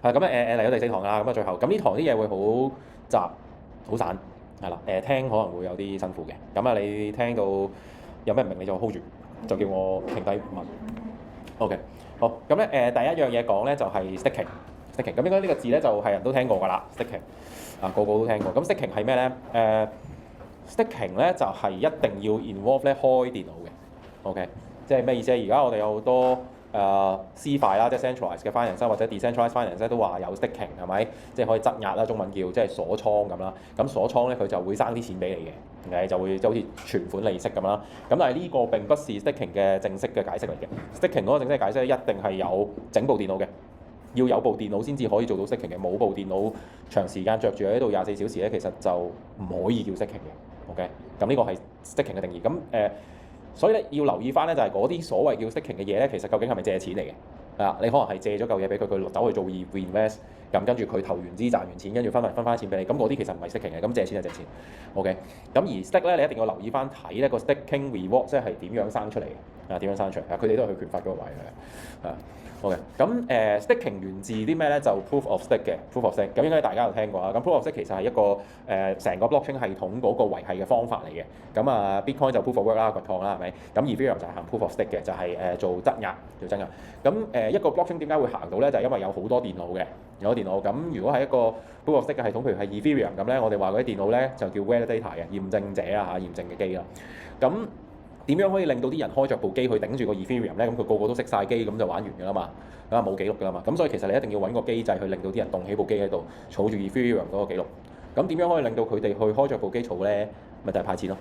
係咁嚟到第4堂啦，咁最後咁呢堂啲嘢會好雜好散，係啦聽可能會有啲辛苦嘅，咁你聽到有咩唔明你就 hold 住，就叫我停低問。OK， 好，咁第一樣嘢講咧就係 sticking，咁應該呢個字咧就係人都聽過㗎啦 ，sticking 個個都聽過。咁 sticking 係咩咧？sticking 咧就係一定要 involve 咧開電腦嘅 ，OK， 即係咩意思？而家我哋有好多CeFi 啦，即係 centralized 嘅 finance 或者 decentralized finance 都話有 sticking 係咪？即係可以質押啦，中文叫即係鎖倉咁啦。咁鎖倉咧佢就會生啲錢俾你嘅，就會即係好似存款利息咁啦。咁但係呢個並不是 sticking 嘅正式嘅解釋嚟嘅。sticking 嗰個正式解釋咧一定係有整部電腦嘅，要有部電腦先至可以做到 sticking 嘅。冇部電腦長時間着住喺度24小時咧，其實就唔可以叫 sticking 嘅。OK， 咁呢個係 sticking 嘅定義。咁所以咧要留意翻咧，就係嗰啲所謂叫 sticking 嘅嘢咧，其實究竟係咪借錢嚟嘅？你可能係借咗嚿嘢俾佢，佢走去做 reinvest，咁跟住佢投完資賺完錢，跟住分翻錢俾你，咁嗰啲其實唔係 sticking 嘅，咁借錢就借錢。OK， 咁而 stick 咧，你一定要留意翻睇咧個 sticking reward 即係點樣生出嚟嘅，點樣生出嚟？佢哋都係去權法嗰個位嘅。OK， 咁sticking 源自啲咩咧？就 proof of stake 嘅 proof of stake， 咁應該大家有聽過啦。咁 proof of stake 其實係一個成個 blockchain 系統嗰個維繫嘅方法嚟嘅。咁Bitcoin 就 proof of work 啦，掘礦啦，係咪？咁 Ethereum 就係行 proof of stake 嘅，就係做質押。咁一個 blockchain 點解會行到咧？就係因為有好多電腦嘅，有好多電腦。咁如果係一個 proof of stake 嘅系統，譬如係 Ethereum 咁咧，我哋話嗰啲電腦咧就叫 validator 嘅驗證者驗證嘅機啦。咁點樣可以令到啲人開着部機去頂住個 Ethereum 咧？咁佢個個都熄晒機，咁就玩完㗎啦嘛，冇記錄㗎啦嘛。咁所以其實你一定要揾個機制去令到啲人動起部機喺度，儲住 Ethereum 嗰個記錄。咁點樣可以令到佢哋去開着部機儲咧？咪就係派錢咯，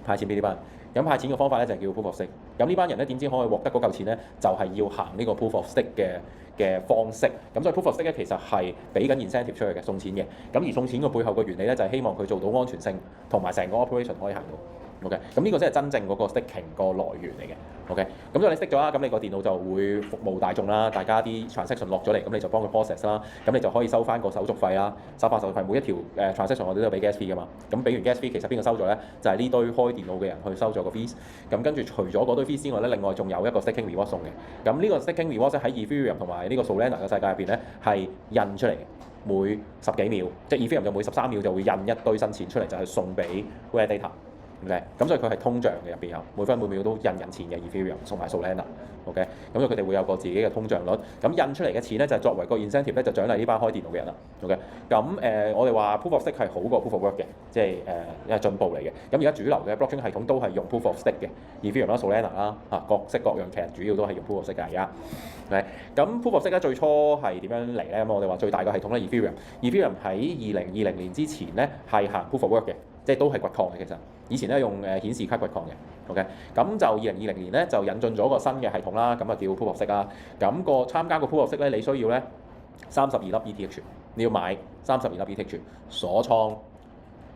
派錢俾呢班人。咁派錢嘅方法咧就係叫 proof of stake。咁呢班人咧點知可以獲得嗰嚿錢咧？就係要行呢個 proof of stake 嘅方式。咁所以 proof of stake 咧其實係俾緊 incentive 出去嘅，送錢嘅。咁而送錢嘅背後嘅原理咧就係希望佢做到安全性同埋成個 operation 可以行到。OK， 咁呢個先係真正嗰個 sticking 個來源嚟嘅。OK， 咁所以你 stick 咗啦，咁你個電腦就會服務大眾啦，大家啲 transaction 落咗嚟，咁你就幫佢 process 啦，咁你就可以收翻個手續費啦，收翻手續費，每一條transaction 我哋都有俾 gas fee 㗎嘛。咁俾完 gas fee，其實邊個收咗咧？就係呢堆開電腦嘅人去收咗個 fees。咁跟住除咗嗰堆 fees 之外咧，另外仲有一個 sticking reward 送嘅。咁呢個 sticking reward 喺 Ethereum 同埋呢個 Solana 嘅世界入邊咧係印出嚟嘅，每10幾秒，即係 Ethereum 就每13秒就會印一堆新錢出嚟，就係送俾 validator。OK， 咁所以佢係通脹嘅，入邊有每分每秒都印緊錢嘅 Ethereum 同埋 Solana。OK， 咁所以佢哋會有個自己嘅通脹率。咁印出嚟嘅錢咧就係作為個 incentive 咧，就獎勵呢班開電腦嘅人啦。OK， 咁我哋話 proof of stake 係好過 proof of work 嘅，即係一個進步嚟嘅。咁而家主流嘅 blockchain 系統都係用 proof of stake 嘅 Ethereum 啦、Solana 啦各式各樣，其實主要都係用 proof of stake 㗎而家。OK， 咁 proof of stake 咧最初係點樣嚟咧？咁我哋話最大嘅系統咧 Ethereum 喺2020年之前咧係行 proof of work 嘅。即係都係掘礦嘅，其實以前咧用顯示卡掘礦嘅 ，OK， 咁就2020年咧就引進咗個新嘅系統啦，咁啊叫 proof of stake 啦。咁個參加個 proof of stake 咧，你需要咧32粒 ETH， 你要買32粒 ETH 鎖倉，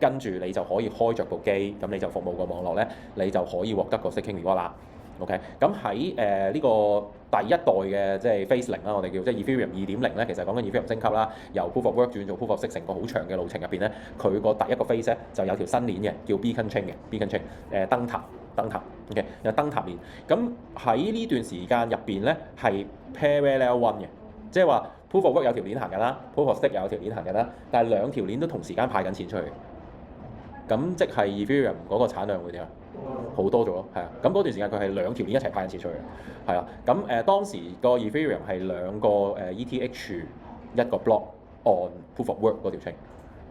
跟住你就可以開着部機，咁你就服務個網絡咧，你就可以獲得個 staking reward 啦。OK， 咁喺呢個第一代嘅即係 Phase 0啦，我哋叫即係 Ethereum 2.0咧，其實講緊 Ethereum 升級啦，由 Proof of Work 轉做 Proof of Stake 成個好長嘅路程入邊咧，佢個第一個 phase 咧就有條新鏈嘅，叫 Beacon Chain 嘅 Beacon Chain， 燈塔 ，OK， 有燈塔鏈。咁喺呢段時間入邊咧係 Parallel Run 嘅，即係話 Proof of Work 有條鏈行緊啦 ，Proof of Stake 有條鏈行緊啦，但係兩條鏈都同時間派緊錢出去。咁即係 Ethereum 嗰個產量會點啊？好多咗咯，係啊。咁嗰段時間佢係兩條鏈一齊派緊錢出去嘅，係啊。咁當時個 Ethereum 係兩個ETH 一個 block on proof of work 嗰條 chain，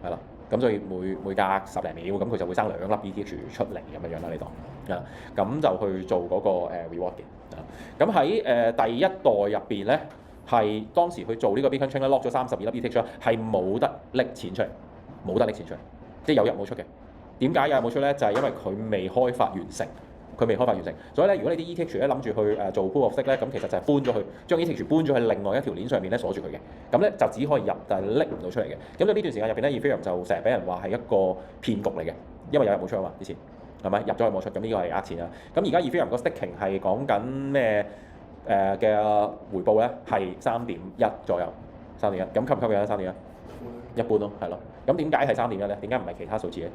係啦。咁所以每隔10零秒咁佢就會生2粒 ETH 出嚟咁樣啦，你當啊。咁就去做嗰個reward 嘅。咁喺第一代入邊咧，係當時去做呢個 Beacon Chain 咧 lock 咗32粒 ETH 係冇得拎錢出嚟，冇得拎錢出嚟，即係有入冇出嘅。點解有冇出咧？就係因為佢未開發完成，所以咧，如果你啲 ETH 咧諗住去做 proof of stake 咧，咁其實就係搬咗去，將 ETH 搬咗去另外一條鏈上面咧鎖住佢嘅，咁咧就只可以入，但係拎唔到出嚟嘅。咁喺呢段時間入邊咧 Ethereum 就成日俾人話係一個騙局嚟嘅，因為有入冇出啊嘛，之前係咪入咗入冇出？咁呢個係呃錢啊。咁而家 Ethereum 個 staking 係講緊咩嘅回報咧？係3.1左右，3.1。咁吸唔吸引啊？3.1？一般咯，係咯。咁點解係3.1咧？點解唔係其他數字咧？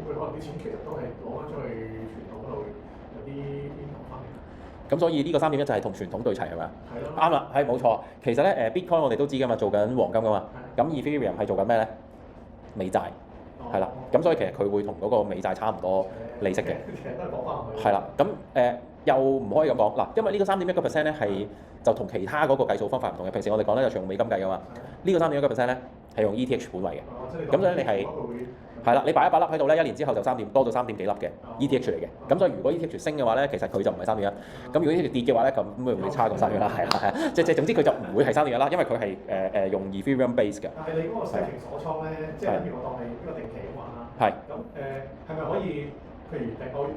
佢可能啲錢其實都係攞翻出去傳統嗰度，有啲邊度翻嚟？咁所以呢個3.1就係同傳統對齊係咪啊？係咯。啱啦，係冇錯。其實咧Bitcoin 我哋都知㗎嘛，做緊黃金㗎嘛。咁 Ethereum 係做緊咩咧？美債係啦。咁所以其實佢會同嗰個美債差唔多利息嘅。其實都係講翻落去。係啦。咁又唔可以咁講嗱，因為呢個3.1%咧係就同其他嗰個計數方法唔同嘅。平時我哋講咧就用美金計㗎嘛。呢個3.1%咧係用 ETH 本位嘅。咁所以你係係啦，你擺一百粒喺度咧，1年之後就多咗3點幾粒嘅 ETH 嚟嘅。咁所以如果 ETH 升嘅話咧，其實佢就唔係3.1。咁如果 ETH 跌嘅話咧，咁會唔會差過3.1啦？係啦，即總之佢就唔會係3.1啦，因為佢係用 Ethereum base 嘅。但係你嗰個staking鎖倉咧，即係等於我當係一個定期咁玩啦。係。咁係咪可以？譬如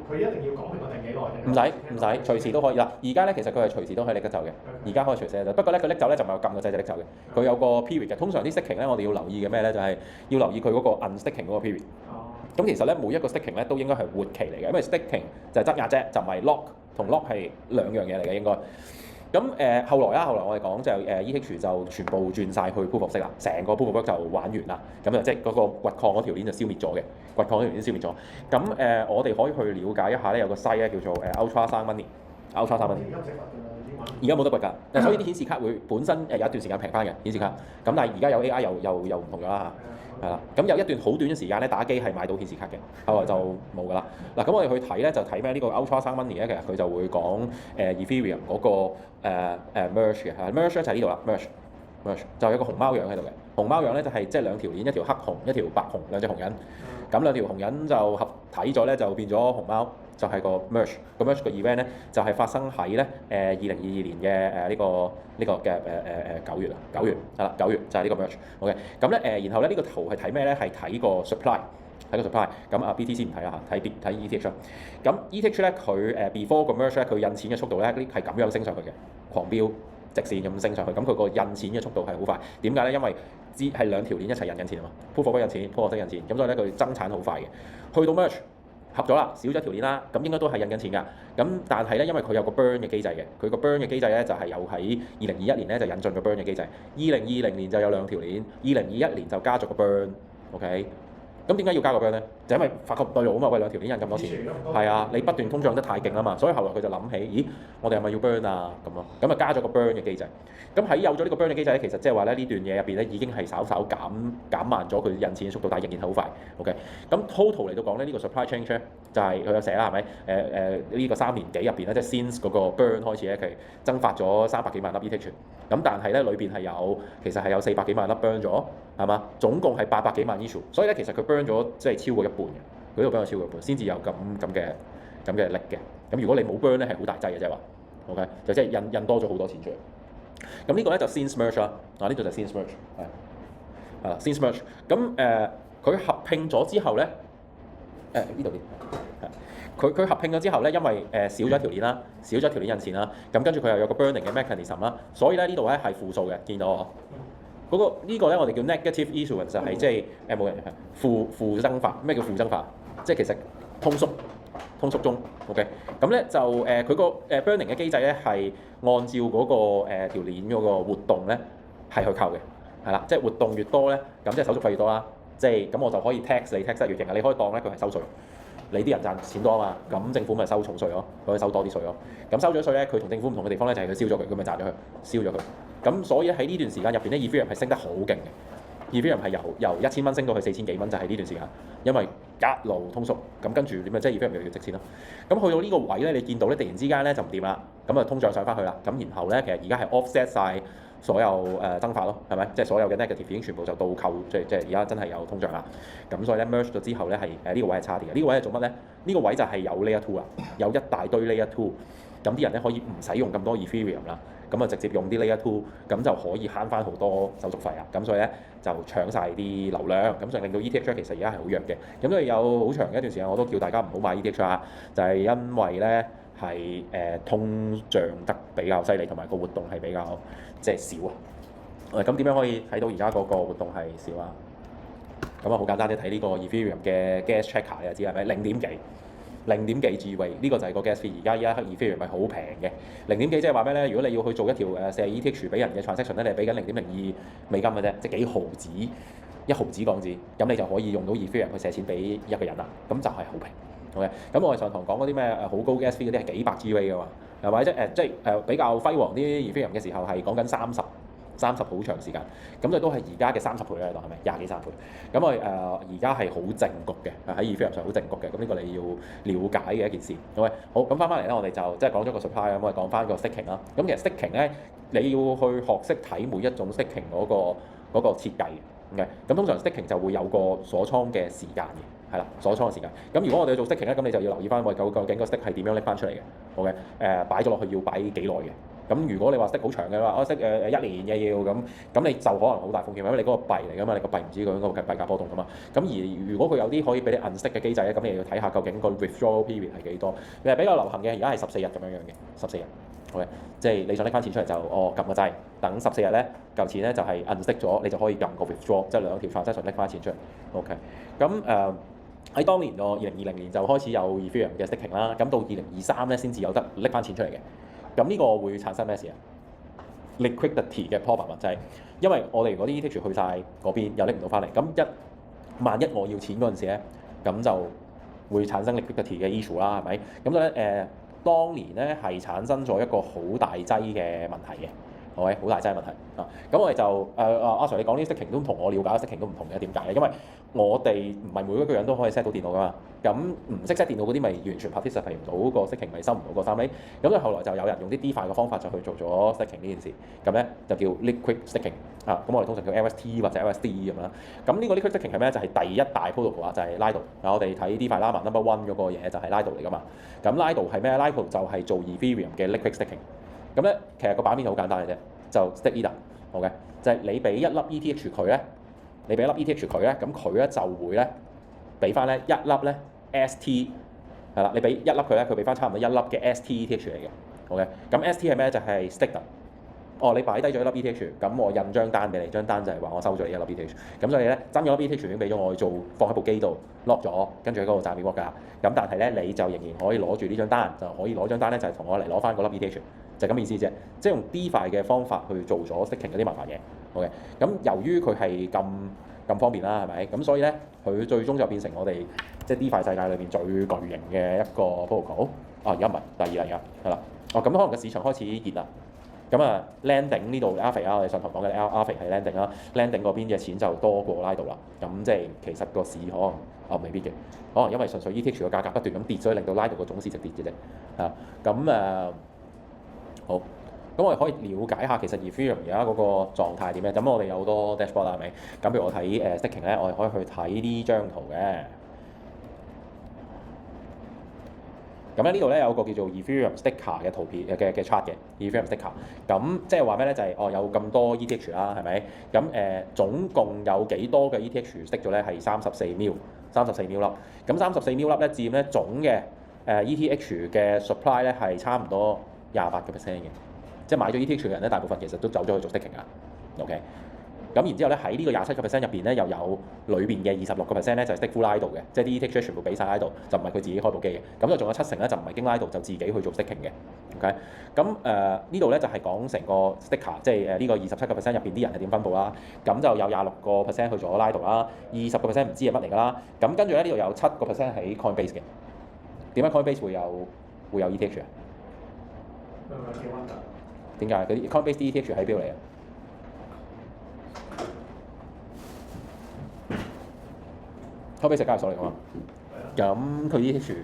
佢一定要講明個定幾耐定？唔使，隨時都可以啦。而家咧其實佢係隨時都可以拎得走嘅。而家可以隨時拎走，不過咧佢拎走咧就唔係有撳個掣就拎走嘅。佢有個 period 嘅。通常啲 staking 咧，我哋要留意嘅咩咧？就係要留意佢嗰個 unstaking 嗰個 period。咁其實咧每一個 staking 咧都應該係活期嚟嘅，因為 staking 就係質押啫，就唔係 lock，同 lock 係兩樣嘢嚟嘅應該。咁後來我哋講就ETH 就全部轉晒去 Proof of Stake 啦，成個 Proof of Work 就玩完啦。咁就即係嗰個掘礦嗰條鏈就消滅咗嘅，掘礦嗰條鏈消滅咗。咁我哋可以去了解一下咧，有個 site 咧叫做Ultra Sound Money。Ultra Sound Money。而家冇得掘㗎，所以啲顯示卡會本身有一段時間平翻嘅顯示卡。咁但係而家有 AI 又唔同咗啦嚇。係啦，咁有一段好短嘅時間咧，打機係買到顯示卡嘅，後來就冇㗎啦。嗱，咁我哋去睇咧，就睇咩呢個 Ultra Sound Money 咧，其實佢就會講Ethereum 嗰個merge 嘅，merge 咧就係呢度啦，merge 就有一個熊貓樣喺度嘅，熊貓樣咧就係即係兩條鏈，一條黑熊，一條白熊，兩隻熊人。咁兩條熊人就合體咗咧，就變咗熊貓，就係個 merge。個 merge 個 event 咧就係發生喺咧2022年嘅呢個嘅9月係啦，9月就係呢個 merge。OK， 咁咧然後咧呢個圖係睇咩咧？係睇個 supply。睇個 supply， 咁BTC 唔睇啦嚇，睇 ETH。咁 ETH 咧佢before 個 merge 咧，佢印錢嘅速度咧係咁樣升上去嘅，狂飆直線咁升上去。咁佢個印錢嘅速度係好快。點解咧？因為係兩條鏈一齊印緊錢啊嘛，Proof of Work印錢，Proof of Stake印錢。咁所以咧佢增產好快嘅。去到 merge 合咗啦，少咗條鏈啦，咁應該都係印緊錢㗎。咁但係咧，因為佢有個 burn 嘅機制嘅，佢個 burn 嘅機制咧就係有喺2021年咧就引進個 burn 嘅機制，2020年就有兩條鏈，2021年就加咗個 burn。OK。咁點解要加個 burn 咧？就因為發覺唔對路啊嘛，喂兩條鏈印咁多錢，係啊，你不斷通脹得太勁啦嘛，所以後來佢就諗起，咦，我哋係咪要 burn 啊咁咯？咁啊加咗個 burn 嘅機制。咁喺有咗呢個 burn 嘅機制咧，其實即係話咧呢段嘢入邊咧已經係稍稍減慢咗佢印錢嘅速度，但係仍然係好快。OK，咁 total 嚟到講咧，呢個 supply change 咧就係佢有寫啦，係咪？呢個3年幾入邊咧，即係 since 嗰個 burn 開始咧，佢增發咗300幾萬粒 ETH。咁但係咧裏邊其實係有400幾萬粒 burn 咗，係嘛？總共係800幾萬 issue，所以咧其實佢 burn 咗即係超過一半嘅，佢呢度 burn 咗超過一半，先至有咁嘅力嘅。咁如果你冇 burn 咧係好大劑嘅，即係話 ，OK， 就即係印多咗好多錢出嚟。咁呢個咧就 since merge 啦，呢度就 since merge 係啦 since merge。咁佢合併咗之後咧，呢度佢合併咗之後咧，因為少咗一條鏈啦，少咗一條鏈印錢啦，咁跟住佢又有個 burning 嘅 mechanism 啦，所以咧呢度咧係負數嘅，見到我嗰個呢個咧我哋叫 negative issuance， 就係即係冇人負增發。咩叫負增發？即係其實通縮中 ，OK。咁咧就佢個burning 嘅機制咧係按照嗰個條鏈嗰個活動咧係去扣嘅，係啦，即係活動越多咧，咁即係手續費越多啦，即係咁我就可以 tax 你 tax 得越勁啊，你可以當咧佢係收稅。你啲人賺錢多啊嘛，咁政府咪收重稅咯，佢可以收多啲稅咯。咁收咗稅咧，佢同政府唔同嘅地方咧就係佢燒咗佢，佢咪賺咗佢，燒咗佢。咁所以喺呢段時間入邊咧 ，Ethereum 係升得好勁嘅。Ethereum 係由1000蚊升到去4000幾蚊，就係呢段時間，因為一路通縮，咁跟住點啊？即係 Ethereum越嚟越值錢咯。咁去到呢個位咧，你見到咧突然之間咧就唔掂啦，咁啊通脹上翻去啦，咁然後咧其實而家係 offset 晒所有增發咯，係咪？即係所有嘅 negative 已經全部就倒扣，即係而家真係有通脹啦。咁所以咧 merge 咗之後咧係呢個位係差啲嘅。呢個位係做乜咧？呢個位就係有 layer 2啊，有一大堆 layer 2，咁啲人咧可以唔使用咁多 Ethereum 啦，咁啊直接用啲 layer 2，咁就可以慳翻好多手續費啊。咁所以咧就搶晒啲流量，咁就令到 ETH 其實而家係好弱嘅。咁所以有好長一段時間我都叫大家唔好買 ETH 啊，就係因為咧係通脹得比較犀利，同埋個活動係比較即係少啊。咁點樣可以睇到而家嗰個活動係少啊？咁啊好簡單啲睇呢個 Ethereum 嘅 gas tracker 你就知係咪0.幾 GW 呢個就係個 gas fee。而家Ethereum 係好平嘅，0.幾即係話咩咧？如果你要去做一條40 ETH 俾人嘅 transaction 咧，你係俾緊0.02美金嘅啫，即係幾毫子1毫子港紙，咁你就可以用到 Ethereum 去借錢俾一個人啦。咁就係好平。OK，咁我哋上堂講嗰啲咩好高嘅 SV 嗰啲係幾百 GV 㗎嘛，係咪？即係比較輝煌啲 Ethereum 嘅時候係講緊30好長時間，咁就都係而家嘅30倍喺度，係咪？23倍。咁我而家係好正局嘅，喺 Ethereum 上好正局嘅，咁呢個你要了解嘅一件事。OK，好，咁翻嚟咧，我哋就即係講咗個 supply 咁，我哋講翻個 staking 啦。咁其實 staking 咧，你要去學識睇每一種 staking 嗰個設計嘅。OK，咁通常 staking 就會有個鎖倉嘅時間嘅，係啦，鎖倉嘅時間。咁如果我哋要做 staking 咧，咁你就要留意翻我究竟個 stick 係點樣拎翻出嚟嘅。OK，擺咗落去要擺幾耐嘅。咁如果你話 stick 好長嘅話，我 stick 1年嘅要咁你就可能好大風險，因為你嗰個幣嚟㗎嘛，你個幣唔知佢嗰個幣價波動㗎嘛。咁而如果佢有啲可以俾你 unstick 嘅機制咧，咁你要睇下究竟個 withdrawal period 係幾多。比較流行嘅而家係14日咁樣嘅，14日。OK，即係你想拎翻錢出嚟就撳個掣，等14日咧嚿錢咧就係 unstick 咗，你就可以撳個 withdraw，即係兩條 transaction 拎翻錢出嚟。OK，咁喺當年2020年就開始有 Ethereum 嘅 staking 啦，咁到2023咧先至有得拎翻錢出嚟嘅。咁呢個會產生咩事啊 ？liquidity 嘅 problem 就係因為我哋嗰啲 ETH 去晒嗰邊又拎唔到翻嚟，咁萬一我要錢嗰陣時咧，咁就會產生 liquidity 嘅 issue 啦，係咪？咁所以咧當年咧係產生咗一個好大劑嘅問題嘅。好大劑問題啊！咁我哋就阿 Sir 你講呢啲 staking 都同我了解嘅 staking 都唔同嘅，點解咧？因為我哋唔係每一個人都可以 set 到電腦噶嘛，咁唔識 set 電腦嗰啲咪完全 participate 唔到個 staking，咪收唔到個3厘。咁所以後來就有人用啲 DeFi 嘅方法就去做咗 staking 呢件事，咁咧就叫 liquid staking 啊。咁我哋通常叫 LST 或者 LSD 咁啦。咁呢個 liquid staking 係咩？就係第一大 protocol 啊，就係 Lido。我哋睇 DeFi Llama number one 嗰個嘢就係 Lido 嚟噶嘛。咁 Lido 係咩 ？Lido 就係做 Ethereum 嘅 liquid staking。咁咧其實個版面好簡單嘅啫。就 stake Ether，OK，就係你俾一粒 ETH 佢咧，咁佢咧就會咧俾翻咧一粒咧 ST 係啦，你俾一粒佢咧，佢俾翻差唔多一粒嘅 ST ETH 嚟嘅 ，OK，咁 ST 係咩？就係 stake。你擺低咗一粒 ETH，咁我印張單俾你，張單就係話我收咗你一粒 ETH，咁所以咧爭咗粒 ETH 已經俾咗我去做，放喺部機度 lock 咗，跟住喺嗰度賺 reward㗎。咁但係咧你就仍然可以攞住呢張單，就可以攞張單咧就係同我嚟攞翻嗰粒 ETH，就咁意思啫。即係用 DeFi 嘅方法去做咗 staking 嗰啲麻煩嘢。OK，咁由於佢係咁方便啦，係咪？咁所以咧佢最終就變成我哋即係 DeFi 世界裏邊最巨型嘅一個 protocol。而家唔係第二嚟㗎，係啦。咁可能個市場開始熱啦。咁landing 呢度 Aave 我哋上堂講嘅 Aave 係 landing 啦 ，landing 嗰邊嘅錢就多過 Lido 啦。咁即係其實個市可能未必嘅，可能因為純粹 ETH 個價格不斷咁跌，所以令到 Lido 個總市值跌嘅啫。咁好，咁我哋可以了解下其實 Ethereum 而家嗰個狀態係點咧？咁我哋有好多 dashboard 啦，係咪？咁譬如我睇staking 咧，我哋可以去睇呢張圖嘅。咁咧呢度咧有個叫做 Ethereum Sticker 嘅圖片嘅 chart 嘅 Ethereum Sticker，咁即係話咩咧？就係有咁多 ETH 啦，係咪？咁總共有幾多嘅 ETH stick 咗咧？係34 mil 粒。咁34 mil 粒咧佔咧總嘅ETH 嘅 supply 咧係差唔多28%嘅，即係買咗 ETH 嘅人咧大部分其實都走咗去做 staking 啊。OK。咁然之後咧喺呢個27%入邊咧又有裏邊嘅26%咧就係 stake full Lido嘅，即係啲 ETH 全部俾晒 Lido，就唔係佢自己開部機嘅。咁就仲有70%咧就唔係經 Lido，就自己去做 staking 嘅。OK，咁呢度咧就係講成個 sticker，即係呢個27%入邊啲人係點分佈啦。咁就有26%去咗 Lido 啦，20%唔知係乜嚟㗎啦。咁跟住咧呢度有7%喺 Coinbase 嘅。點解 Coinbase 會有 ETH 啊？點解？嗰啲 Coinbase 啲 ETH 喺邊度嚟啊？Coinbase 交易所嚟㗎嘛，咁佢 ETH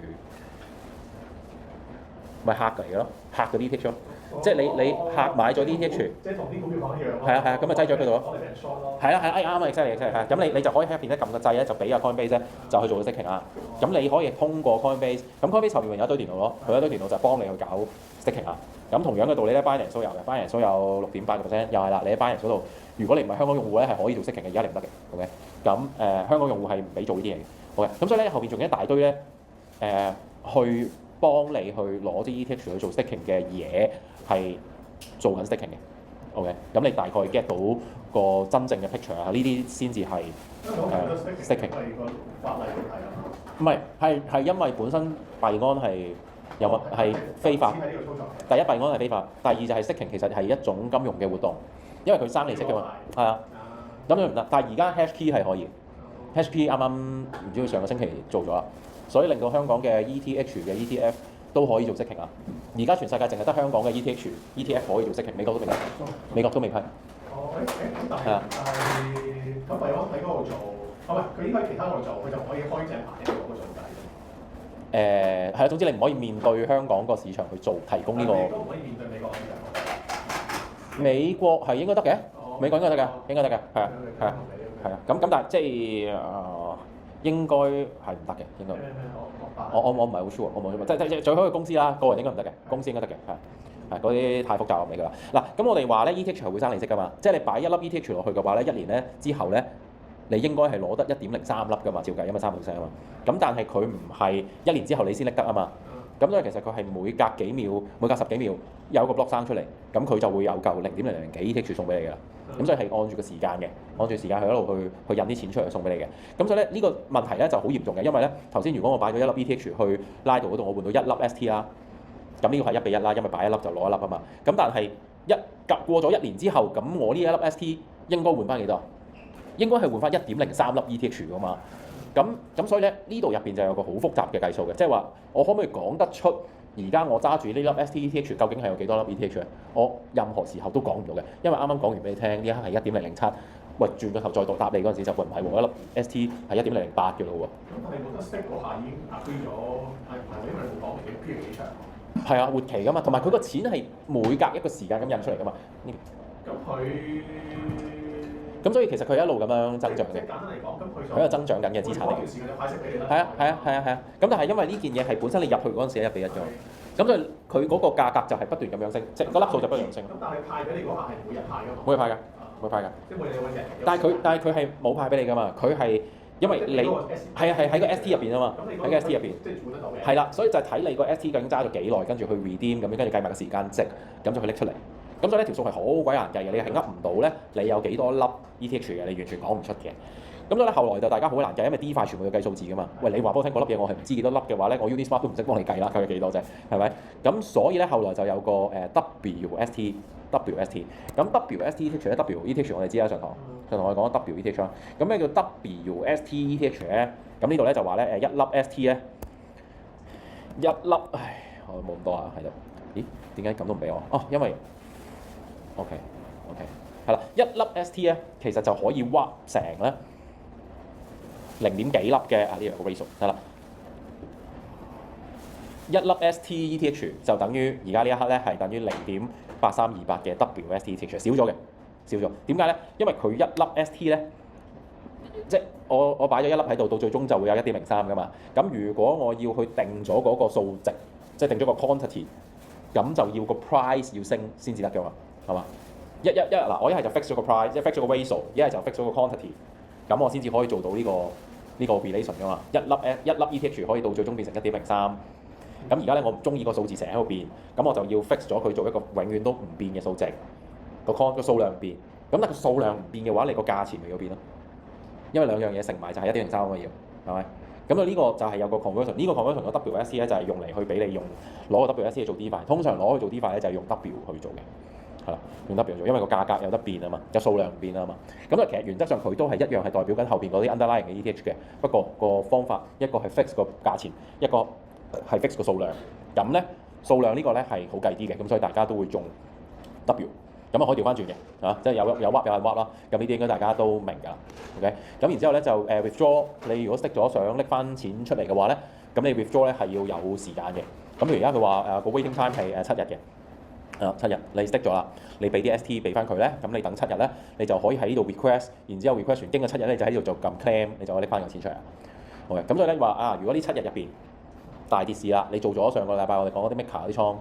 咪客嚟嘅咯，客嗰啲 ETH 咯，即係你客買咗啲 ETH，即係同啲股票講一樣咯。係啊，咁咪擠咗佢度咯。係啊，啱啊，真係咁你就可以喺入邊咧撳個掣咧，就俾阿 Coinbase 咧就去做 staking 啦。咁你可以通過 Coinbase，咁 Coinbase 後面有一堆電腦咯，佢一堆電腦就幫你去搞 staking 啊。咁同樣嘅道理咧 ，Binance 都有嘅，Binance 都有6.8%，又係啦。你喺 Binance 嗰度，如果你唔係香港用戶咧，係可以做 staking 嘅，而家你唔得嘅。OK，咁香港用戶係唔俾做呢啲嘢嘅。OK，咁所以咧後邊仲有一大堆咧去幫你去攞啲 ETH 去做 staking 嘅嘢，係做緊 staking 嘅。OK，咁你大概 get 到個真正嘅 picture 啊，呢啲先至係staking。法例問題啊？唔係，係因為本身幣安係有乜係非法。第一幣安係非法，第二就係 staking 其實係一種金融嘅活動，因為佢生利息嘅嘛。係啊，咁樣唔得。但係而家 HashKey 係可以，HashKey 啱啱唔知佢上個星期做咗啦，所以令到香港嘅 ETH 嘅 ETF 都可以做息期啊。而家全世界淨係得香港嘅 ETF 可以做息期，美國都未得，美國都未批。哦，咁但係係啊咁幣安喺嗰度做，唔係佢應該喺其他嗰度做，佢就可以開正牌喺嗰個做計。係啊，總之你唔可以面對香港個市場去做提供呢個。你都唔可以面對美國市場。美國係應該得嘅，美國應該得嘅，應該得嘅，係啊，係啊，係啊。咁但係即係應該係唔得嘅，應該。我唔係好 sure，我冇 sure，即係最好嘅公司啦，個人應該唔得嘅，公司應該得嘅，係嗰啲太複雜嚟㗎啦。嗱，咁我哋話咧 ETH 係會生利息㗎嘛，即係你擺一粒 ETH 落去嘅話咧，一年咧之後咧，你應該係攞得1.03粒㗎嘛，照計，因為3%啊嘛。咁但係佢唔係1年之後你先拎得啊嘛。咁所以其實佢係每隔幾秒、每隔10幾秒有個 block 生出嚟，咁佢就會有嚿0.000幾 ETH 送俾你㗎啦。咁所以係按住個時間嘅，按住時間去一路去印啲錢出嚟送俾你嘅。咁所以咧呢個問題咧就好嚴重嘅，因為咧頭先如果我擺咗一粒 ETH 去拉度嗰度，我換到1粒 ST 啦，咁呢個係1比1啦，因為擺一粒就攞一粒啊嘛。咁但係過咗1年之後，咁我呢一粒 ST 應該換翻幾多？應該係換翻1.03粒 ETH 㗎嘛。咁所以咧呢度入邊就有個好複雜嘅計數嘅，即係話我可唔可以講得出而家我揸住呢粒 ST-ETH 究竟係有幾多粒 ETH 咧？我任何時候都講唔到嘅，因為啱啱講完俾你聽，呢一刻係1.007，喂轉個頭再答你嗰陣時就唔係喎，一粒 ST 係1.008嘅咯喎。咁但係冇得息嗰下已經agree咗，係因為你冇講明嘅 period 幾長。係啊，活期㗎嘛，同埋佢個錢係每隔一個時間咁印出嚟㗎嘛。咁所以其實佢一路咁樣增長嘅。即係簡單嚟講，咁佢喺度增長緊嘅資產嚟嘅。時間就派息俾你啦。係啊。咁但係因為呢件嘢係本身你入去嗰陣時係1比1咗，咁所以佢嗰個價格就係不斷咁樣升，即係個粒數就不斷升。咁但係派俾你嗰下係每日派㗎嘛？每日派㗎，每日派㗎。即係每日有個日。但係佢係冇派俾你㗎嘛，佢係因為你係喺個 ST 入邊啊嘛，喺個 ST 入邊。即係換得到嘅。係啦，所以就係睇你個 ST 究竟揸咗幾耐，跟住去 redeem 咁樣，跟住計埋個時間值，咁就去拎出嚟。咁所以呢條數係好鬼難計嘅，你係噏唔到咧，你有幾多粒 ETH 嘅，你完全講唔出嘅。咁所以咧後來就大家好難計，因為 DeFi 全部要計數字噶嘛。喂，你話俾我聽嗰粒嘢我係唔知幾多粒嘅話咧，我 Uniswap 都唔識幫你計啦，佢有幾多啫，係咪？咁所以咧後來就有個WST。咁 WST-ETH 咧 ，WETH 我哋知啦，上堂我哋講 WETH 啦。咁咩叫 WST-ETH 咧？咁呢度咧就話咧一粒 ST 咧，一粒，我冇咁多啊喺度。咦？點解咁都唔俾我？哦，因為 OK，係啦，一粒 ST 咧，其實就可以挖成咧0點幾粒嘅呢兩個 ratio 得啦。一粒 ST-ETH 就等於而家呢一刻咧係等於0.8328嘅 WST-ETH， 少咗嘅，少咗。點解咧？因為佢一粒 ST 咧，即係我擺咗一粒喺度，到最終就會有1.03噶嘛。咁如果我要去定咗嗰個數值，即係定咗個 quantity， 咁就要個 price 要升先至得㗎嘛，係嘛？嗱，我一係就 fix 咗個 price， 即係 fix 咗個 ratio， 一係就 fix 咗個 quantity， 咁我先至可以做到呢個 relation 㗎嘛。一粒 ETH 可以到最終變成1.03。咁而家咧，我唔中意個數字成日喺度變，咁我就要 fix 咗佢做一個永遠都唔變嘅數值，個數量唔變。咁但係個數量唔變嘅話，你個價錢咪要變咯。因為兩樣嘢乘埋就係1.03咁嘅要，係咪？咁啊呢個就係有個 conversion，呢個 conversion 個 WST 咧就係用嚟去俾你用攞個 WST 去做 DeFi， 通常攞去做 DeFi 咧就係用 W 去做嘅，係啦，用 W 做，因為個價格有得變啊嘛，有數量唔變啊嘛。咁啊其實原則上佢都係一樣係代表緊後邊嗰啲 underlying 嘅 ETH 嘅，不過個方法一個係 fix 個價錢，一個係 fix 個數量。咁咧數量呢個咧係好計啲嘅，咁所以大家都會用 W。咁啊可以調翻轉嘅，嚇，即係有 WAP 有人 WAP 啦，咁呢啲應該大家都明㗎啦 ，OK。咁然之後咧就withdraw，你如果 stick 咗想拎翻錢出嚟嘅話咧，咁你 withdraw 咧係要有時間嘅。咁譬如而家佢話個 waiting time 係7日嘅，7日你 stick 咗啦，你俾啲 ST 俾翻佢咧，咁你等7日咧，你就可以喺呢度 request，然之後 request 完經過7日咧，你就喺呢度做撳 claim，你就可以拎翻個錢出嚟。OK，咁所以咧話如果呢7日入邊大跌市啦，你做咗上個禮拜我哋講嗰啲 maker 啲倉，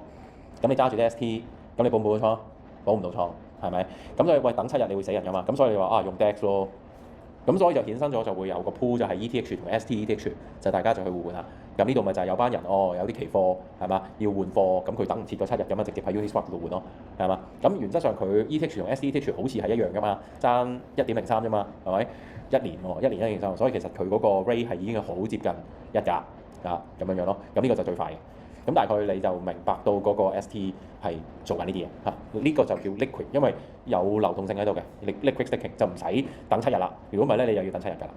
咁你揸住啲 ST，咁你保唔保到倉？保唔到倉，係咪？咁所以喂等7日你會死人㗎嘛？咁所以你話用 DEX 咯，咁所以就衍生咗就會有個 pool 就係 ETH 同 ST-ETH， 就大家就去互換啦。咁呢度咪就係有班人有啲期貨係嘛要換貨，咁佢等唔切個7日咁啊，直接喺 Uniswap 度換咯，係嘛？咁原則上佢 ETH 同 ST-ETH 好似係一樣㗎嘛，爭1.03啫嘛，係咪？1年喎，1年1.3，所以其實佢嗰個 rate 係已經係好接近1價咁樣咯。咁呢個就最快嘅。咁大概你就明白到嗰個 ST 係做緊呢啲嘢嚇，呢個就叫 liquid，因為有流動性喺度嘅，liquid staking 就唔使等7日啦。如果唔係咧，你又要等7日㗎啦。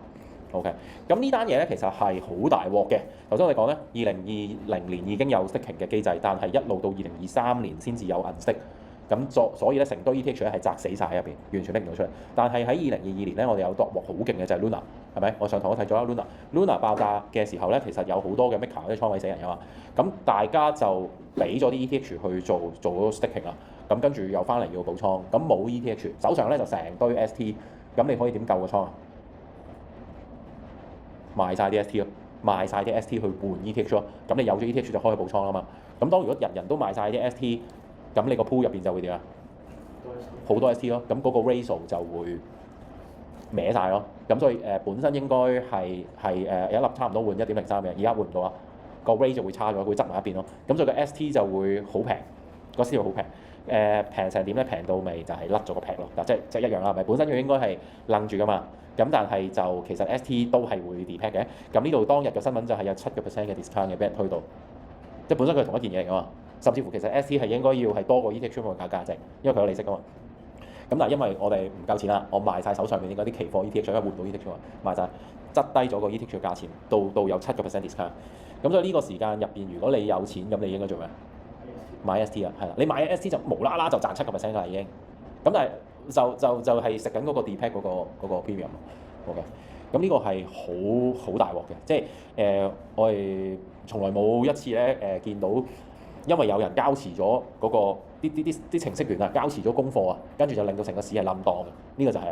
OK，咁呢單嘢咧其實係好大鑊嘅。頭先我哋講咧，2020年已經有 staking 嘅機制，但係一路到2023年先至有銀色。咁所以咧，成堆 ETH 咧係砸死晒喺入邊，完全拎唔到出嚟。但係喺2022年咧，我哋有鑊好勁嘅就係 Luna，係咪？我上堂都睇咗啦，Luna 爆炸嘅時候咧，其實有好多嘅 maker 啲倉位死人㗎嘛。咁大家就俾咗啲 ETH 去做咗 staking 啦。咁跟住又翻嚟要補倉，咁冇 ETH，手上咧就成堆 ST，咁你可以點救個倉啊？賣晒啲 ST 咯，賣晒啲 ST 去換 ETH 咯。咁你有咗 ETH 就可以補倉啦嘛。咁當如果人人都賣晒啲 ST，咁你個 pool 入邊就會點啊？好多 ST 咯，咁嗰個 ratio 就會歪晒咯。咁所以本身應該係有一粒差唔多換1.03嘅，而家換唔到啊，個 rate 就會差咗，會執埋一邊咯。咁所以個 ST 就會好平，個 ST 好平。平成點咧？平到未就係甩咗個劈咯。嗱，即係一樣啦，係咪？本身佢應該係愣住噶嘛。咁但係就其實 ST 都係會 depack 嘅。咁呢度當日嘅新聞就係有7% 嘅 discount 嘅俾人推到，即係本身佢係同一件嘢嚟噶嘛。甚至乎其實 ST 係應該要係多過 ETH 嘅價值，因為佢有利息噶嘛。咁但係因為我哋唔夠錢啦，我賣晒手上面嗰啲期貨 ETH，因為換到 ETH 嘛，賣晒，執低咗個 ETH 嘅價錢，到有7% discount。咁所以呢個時間入邊，如果你有錢，咁你應該做咩？買 ST 啊，係啦，你買 ST 就無啦啦就賺7% 㗎啦已經。咁但係就係食緊嗰個 depack 嗰個 premium。OK，咁呢個係好大鑊嘅，即係我哋從來冇一次咧見到。因為有人交遲咗嗰個啲程式員啊，交遲咗功課啊，跟住就令到成個市係冧檔嘅。呢個就係，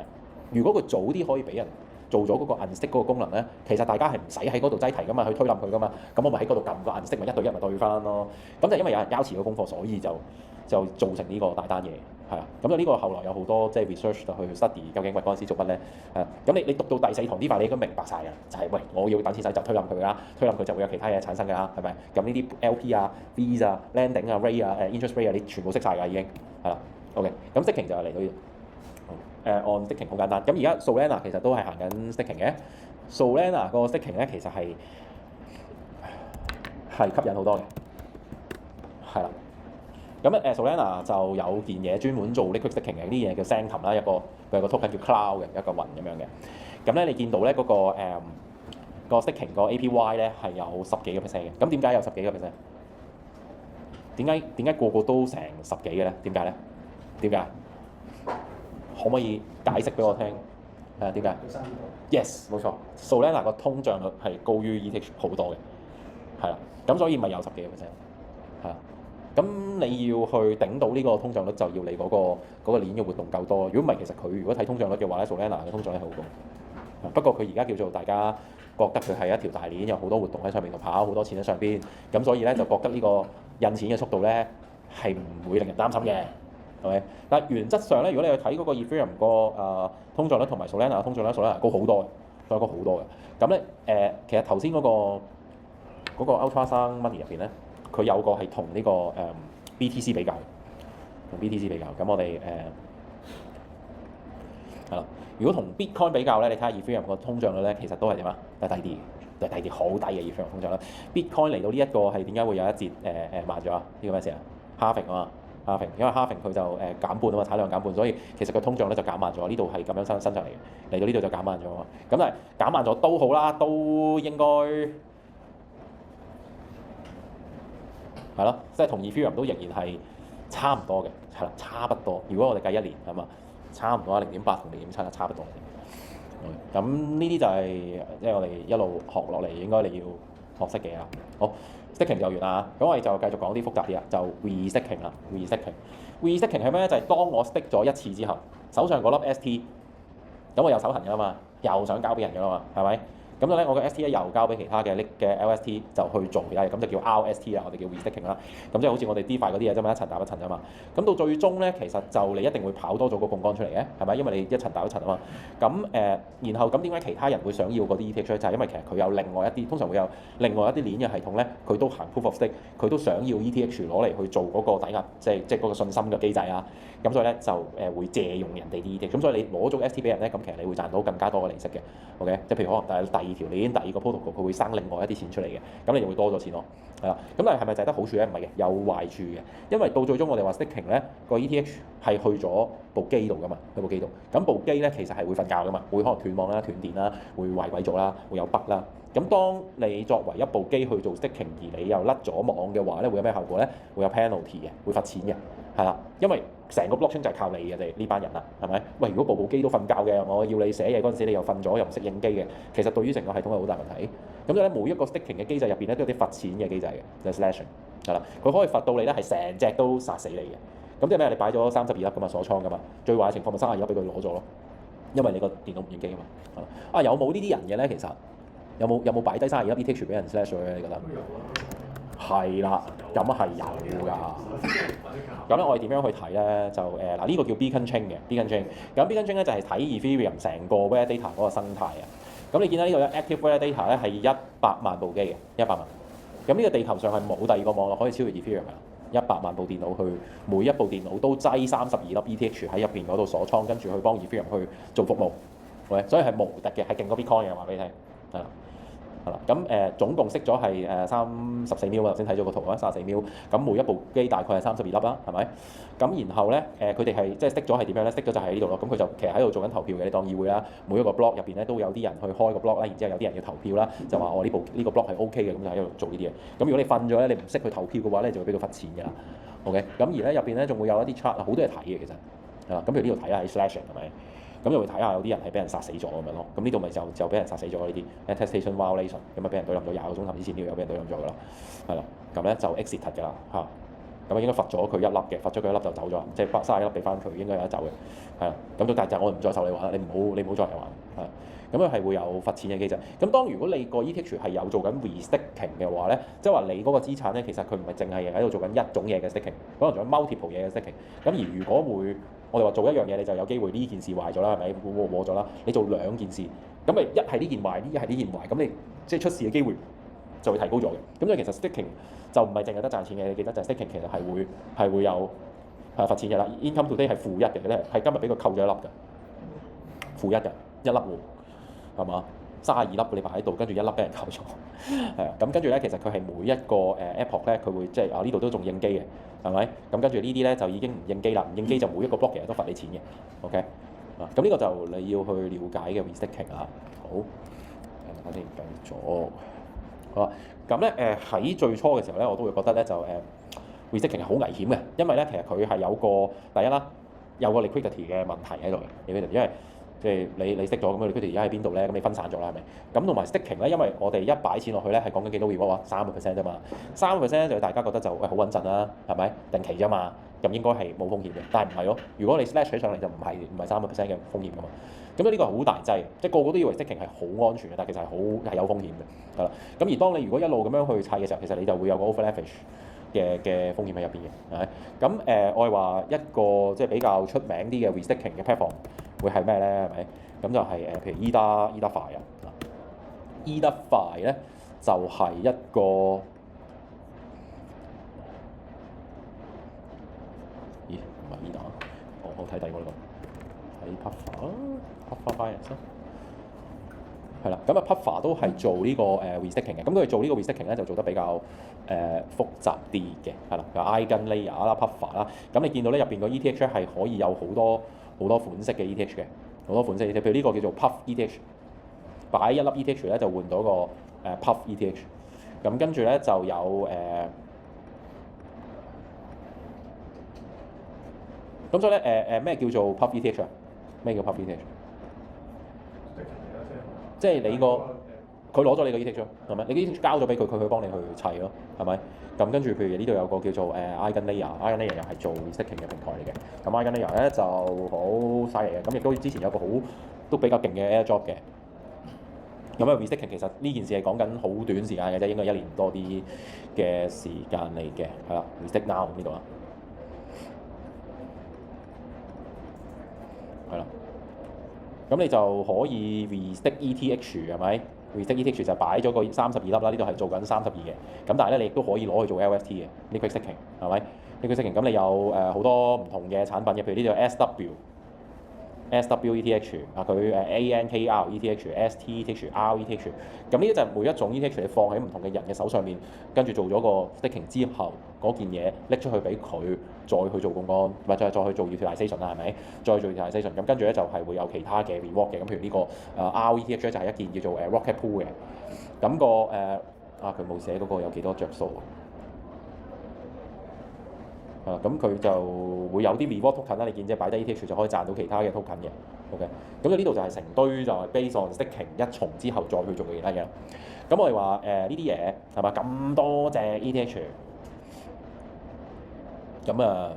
如果佢早啲可以俾人做咗嗰個銀色嗰個功能咧，其實大家係唔使喺嗰度擠題噶嘛，去推冧佢噶嘛。咁我咪喺嗰度撳個銀色，咪1對1咪對翻咯。咁就因為有人交遲咗功課，所以就造成呢個大單嘢，係啊。咁就呢個後來有好多即係 research 就去 study 究竟喂嗰陣時做乜咧？咁你讀到第4堂啲法，你應該明白晒㗎，就係喂我要等錢使就推冧佢啦，推冧佢就會有其他嘢產生㗎，係咪？咁呢啲 LP 啊、Vs 啊、Landing 啊、Ray 啊、interest rate 啊，你全部識晒㗎已經，係啦。OK，咁 staking 就係嚟到呢度。按 staking 好簡單。咁而家 Solana 其實都係行緊 staking 嘅。Solana 個 staking 咧其實係吸引好多嘅，係啦。咁Solana 就有件嘢專門做 liquid staking 嘅，呢嘢叫 Sanctum 啦，佢有個 token 叫 Cloud 嘅，一個雲咁樣嘅。咁咧你見到咧嗰個 staking 個 APY 咧係有10幾個 percent 嘅。咁點解有10幾個 percent？點解個個都成10幾嘅咧？點解咧？點解？可唔可以解釋俾我聽？點解？Yes， 冇錯。Solana 個通脹率係高於 ETH 好多嘅，係啦。咁所以咪有10幾個 percent，係啦。咁你要去頂到呢個通脹率，就要你嗰個鏈嘅活動夠多。如果唔係，其實佢如果睇通脹率嘅話咧，Solana 嘅通脹率係好高。不過佢而家叫做大家覺得佢係一條大鏈，有好多活動喺上面度跑，好多錢喺上邊。咁所以咧就覺得呢個印錢嘅速度咧係唔會令人擔心嘅。係咪？但係原則上咧，如果你去睇嗰個 Ethereum 個通脹率同埋 Solana 嘅通脹率，Solana 高好多嘅，所以高好多嘅。咁咧其實頭先嗰個 Ultra Sound Money 入邊咧，佢有個係同呢個BTC 比較，同 BTC 比較。咁我哋係啦。如果同 Bitcoin 比較咧，你睇下 Ethereum 個通脹率咧，其實都係點啊？都係低啲，都係低啲，好低嘅 Ethereum 通脹率。Bitcoin 嚟到呢一個係點解會有一節慢咗啊？呢個咩事啊 ？Halving 啊嘛。halving，因為 halving 佢就減半啊嘛，產量減半，所以其實個通脹咧就減慢咗。呢度係咁樣升上嚟嘅，嚟到呢度就減慢咗啊。咁但係減慢咗都好啦，都應該係咯，即係同 Ethereum 都仍然係差唔多嘅，係啦，差不多。如果我哋計1年係嘛，差唔多0.8同0.7差不多。咁呢啲就係即係我哋一路學落嚟應該你要學識嘅啊。好。staking 就完啦，咁我哋就繼續講啲複雜啲啦，就 re-staking 啦。re-staking 係咩咧？就係當我 stake 咗一次之後，手上嗰粒 ST， 咁我有手痕㗎啦嘛，又想交俾人㗎啦嘛，係咪？咁就咧，我嘅 ST 咧又交俾其他嘅 LST 就去做嘅，咁就叫 RST 啦，我哋叫 re-staking 啦。咁即係好似我哋 DeFi 嗰啲嘢啫嘛，一層搭一層啫嘛。咁到最終咧，其實就你一定會跑多咗個槓桿出嚟嘅，係咪？因為你一層搭一層啊嘛。咁然後咁點解其他人會想要嗰啲 ETH 咧？就係因為其實佢有另外一啲，通常會有另外一啲鏈嘅系統咧，佢都行 Proof of Stake，佢都想要 ETH 攞嚟去做嗰個抵押，即係嗰個信心嘅機制啊。咁所以咧就會借用人哋啲 ETH，咁所以你攞咗 ST 俾人咧，咁其實你會賺到更加多嘅利息嘅。OK，即係譬如可能第二條鏈、第二個 protocol 佢會生另外一啲錢出嚟嘅，咁你就會多咗錢咯，係啦。咁但係係咪就係得好處咧？唔係嘅，有壞處嘅，因為到最終我哋話 staking 咧個 ETH 係去咗部機度噶嘛，去部機度，咁部機咧其實係會瞓覺噶嘛，會可能斷網啦、斷電啦，會壞鬼咗啦，會有 bug 啦。咁當你作為一部機去做 staking，而你又甩咗網嘅話咧，會有咩後果咧？會有 penalty 嘅，會罰錢嘅，係啦，因為成個 blockchain 就係靠你嘅哋呢班人啦，係咪？喂，如果部機都瞓覺嘅，我要你寫嘢嗰陣時你又瞓咗，又唔識應機嘅，其實對於成個系統係好大問題。咁所以咧，每一個 staking 嘅機制入邊咧都有啲罰錢嘅機制嘅，就係 slashing 係啦，佢可以罰到你咧係成隻都殺死你嘅。咁即係咩？你擺咗32粒噶嘛，鎖倉噶嘛，最壞嘅情況咪32粒俾佢攞咗咯，因為你個電腦唔應機啊嘛。啊，有冇呢啲人嘅咧？其實有冇擺低32粒 ETH 俾人 slash 咗咧？你覺得？係啦，咁係有㗎。咁咧我哋點樣去睇咧？就嗱呢個叫 Beacon Chain 嘅 Beacon Chain。咁 Beacon Chain 咧就係睇 Ethereum 成個 Validator 嗰個生態啊。咁你見到呢個 Active Validator 咧係100萬部機嘅，100萬。咁呢個地球上係冇第二個網絡可以超越 Ethereum 嘅，100萬部電腦去每一部電腦都擠32粒 ETH 喺入邊嗰度鎖倉，跟住去幫 Ethereum 去做服務。OK，所以係無敵嘅，係勁過 Bitcoin 嘅，話俾你聽。係啦。係啦，咁總共息咗係34秒啊，頭先睇咗個圖啊，34秒，咁每一部機大概係32粒啦，係咪？咁然後咧佢哋係即係息咗係點樣咧？息咗就喺呢度咯，咁佢就其實喺度做緊投票嘅，你當議會啦，每一個 block 入邊咧都有啲人去開個 block 啦，然之後有啲人要投票啦，就話我呢個 block 係 OK 嘅，咁就喺度做呢啲嘢。咁如果你瞓咗咧，你唔識去投票嘅話咧，就會俾佢罰錢㗎啦。OK，咁而咧入邊咧仲會有一啲 chart 好多嘢睇嘅其實，係啦，咁譬如呢度睇下喺 slashing 係咪？咁就會睇下有啲人係俾人殺死咗咁樣咯，咁呢度咪就俾人殺死咗呢啲 attestation violation，咁啊俾人對冧咗20個鐘頭之前呢度有俾人對冧咗㗎啦，係啦，咁咧就 exit 㗎啦嚇，咁啊應該罰咗佢1粒嘅，罰咗佢1粒就走咗，即係31粒俾翻佢，應該有得走嘅，係啦，咁但係我唔再受你玩啦，你唔好再嚟玩，係。咁佢係會有罰錢嘅機制。咁當如果你個 ETH 係有做緊 restaking 嘅話咧，即係話你嗰個資產咧，其實佢唔係淨係喺度做緊一種嘢嘅 staking，可能做緊 multiple 嘢嘅 staking。咁而如果我哋話做一樣嘢，你就有機會呢件事壞咗啦，係咪？禍咗啦。你做兩件事，咁咪一係呢件壞，一係呢件壞，咁你即係出事嘅機會就會提高咗嘅。咁所以其實 staking 就唔係淨係得賺錢嘅，你記得就係 staking 其實係會有罰錢嘅啦。Income today 係-1嘅咧，係今日俾佢扣咗1粒嘅，-1嘅1粒喎。係嘛？32粒你擺喺度，跟住1粒俾人扣咗，係啊。咁跟住咧，其實佢係每一個epoch 咧，佢會即係呢度都仲應機嘅，係咪？咁跟住呢啲咧就已經唔應機啦，唔應機就每一個 block 其實都罰你錢嘅 ，OK？ 啊，咁呢個就你要去了解嘅 restaking 啊。好，我哋繼續。好啦，咁咧喺最初嘅時候咧，我都會覺得咧就restaking 係好危險嘅，因為咧其實佢係有個第一啦，有個 liquidity 嘅問題喺度嘅，因為即係你息咗咁樣，liquidity而家喺邊度咧？咁你分散咗啦，係咪？咁同埋 staking 咧，因為我哋一擺錢落去咧，係講緊幾多 reward 啊？3% 啫嘛，3% 就大家覺得就好穩陣啦，係咪？定期啫嘛，咁應該係冇風險嘅。但係唔係咯？如果你 slash 起上嚟就唔係3% 嘅風險㗎嘛。咁呢個係好大劑，即係個個都以為 staking 係好安全嘅，但係其實係有風險嘅，係啦。咁而當你如果一路咁樣去砌嘅時候，其實你就會有個 over leverage嘅風險喺入邊嘅，係咪？咁我係話一個即係比較出名啲嘅 restaking 嘅 platform。會係咩咧？係咪？咁就係譬如 ETHFi 啊，ETHFi 咧就係一個咦唔係 ETH 啊？我睇第二個呢個，睇 Puffer Finance 係啦。咁啊 Puffer 都係做呢個restaking 嘅，咁佢做呢個 restaking 咧就做得比較複雜啲嘅，係啦，有 EigenLayer 啦 Puffer 啦。咁你見到咧入邊個 ETH 係可以有好多款式嘅 ETH 嘅，好多款式 ETH，譬如呢個叫做 Puff ETH， 擺1粒 ETH 咧就換到個Puff ETH， 咁跟住咧就有咁所以咧咩叫做 Puff ETH 啊？咩叫 Puff ETH？ 即係你佢攞咗你個 ETH 係咪？你啲 ETH 交咗俾佢，佢去幫你去砌咯，係咪？咁跟住譬如呢度有個叫做EigenLayer 又係做 restaking 嘅平台嚟嘅。咁 EigenLayer 咧就好犀利嘅，咁亦都之前有個都比較勁嘅 airdrop 嘅。咁啊 restaking 其實呢件事係講緊好短時間嘅啫，應該1年多啲嘅時間嚟嘅，係啦 restake now 呢度啦，係啦。咁你就可以 restake ETH 係咪？restake ETH 就擺咗個32粒啦，呢度係做緊32嘅。咁但係咧，你亦都可以攞去做 LFT 嘅 liquid staking 係咪？liquid staking 咁你有好多唔同嘅產品嘅，譬如呢度 SW SWETH 啊，佢ANKRETH、STETH、RETH，咁呢啲就係每一種 ETH 你放喺唔同嘅人嘅手上面，跟住做咗個 staking 之後，嗰件嘢拎出去俾佢，再去做槓桿，或者係再去做 utilization 啦，係咪？再做 utilization，咁跟住咧就係會有其他嘅 reward 嘅，咁譬如呢個RETH 咧就係一件叫做Rocket Pool 嘅，咁佢冇寫嗰個有幾多着數啊？咁佢就會有啲 reward token 啦，你見即係擺低 ETH 就可以賺到其他嘅 token 嘅。OK， 咁就呢度就係成堆就係 based on staking 一重之後再去做嘅其他嘢。咁我哋話呢啲嘢係嘛，咁多隻 ETH， 咁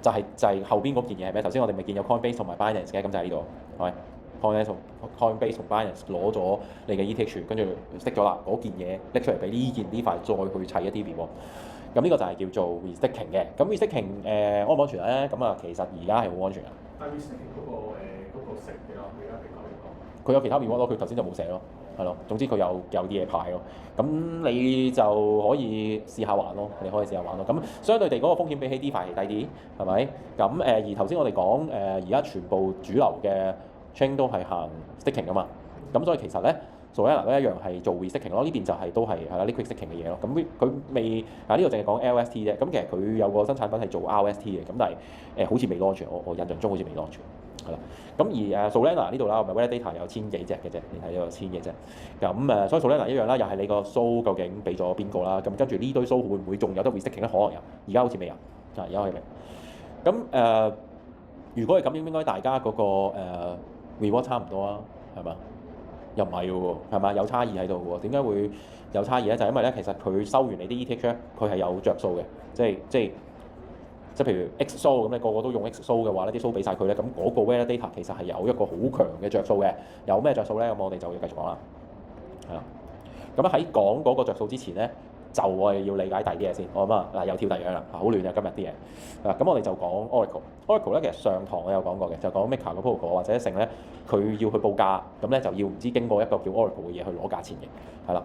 就係後邊嗰件嘢係咩？頭先我哋咪見有 Coinbase 同埋 Binance 嘅，咁就係呢度係咪？Coinbase 同 Binance 攞咗你嘅 ETH， 跟住識咗啦，嗰件嘢拎出嚟俾呢件呢塊再去砌一啲 reward。咁呢個就係叫做 restaking 嘅。咁 restaking 安唔安全咧？咁其實而家係好安全嘅。但係 restaking 嗰個食嘅啦，而家比較嚟講。佢有其他 reward 咯，佢頭先就冇寫咯，係咯。總之佢有啲嘢派咯。咁你就可以試下玩咯，你可以試下玩咯。咁相對地嗰個風險比起 DeFi 係低啲，係咪？咁而頭先我哋講而家全部主流嘅 chain 都係行 staking 噶嘛。咁所以其實咧。Solana 都一樣係做 restaking 咯，呢邊就係都係啦 liquid staking 嘅嘢咯。咁佢未呢度淨係講 LST 啫。咁其實佢有個新產品係做 RST 嘅，咁但係好似未 launch，我印象中好似未 launch，係啦。咁而Solana 呢度啦，咪 Validator 有1000幾隻嘅啫，你睇到有1000幾隻。咁所以 Solana 一樣啦，又係你個 SOL 究竟俾咗邊個啦？咁跟住呢堆 SOL 會唔會仲有得 restaking 咧？可能有，而家好似未有，而家可以未。咁如果係咁，應該大家嗰個reward 差唔多啊，係嘛？又唔係喎，係嘛？有差異喺度喎。點解會有差異咧？就係因為咧，其實佢收完你啲 ETH 咧，佢係有着數嘅。即係譬如 XSOL 咁，你個個都用 XSOL 嘅話咧，啲 SOL 俾晒佢咧，咁嗰個 Validator 其實係有一個好強嘅着數嘅。有咩着數咧？咁我哋就要繼續講啦。係啦。咁喺講嗰個着數之前咧，就我哋要理解第二啲嘢先。我諗嗱又跳第二樣啦，好亂啊今日啲嘢。咁我哋就講 Oracle 咧，其實上堂我有講過嘅，就講 Maker 個 protocol 或者成咧，佢要去報價，咁咧就要唔知經過一個叫 Oracle 嘅嘢去攞價錢嘅，係啦。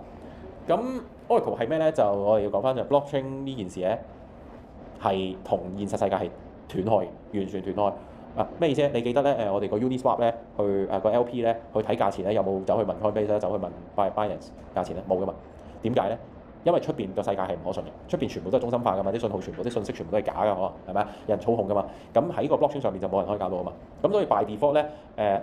咁 Oracle 係咩咧？就我哋要講翻就 blockchain 呢件事咧，係同現實世界係斷開，完全斷開。咩意思咧？你記得咧我哋個 Uniswap 咧去個 LP 咧去睇價錢咧，有冇走去問 Coinbase 咧，走去問 Binance 價錢咧？冇噶嘛。點解咧？因為出邊個世界係唔可信嘅，出邊全部都係中心化噶嘛，啲信號全部啲信息全部都係假噶，可能係咪啊？有人操控噶嘛，咁喺個 blockchain 上面就冇人可以搞到啊嘛，咁所以 by default 咧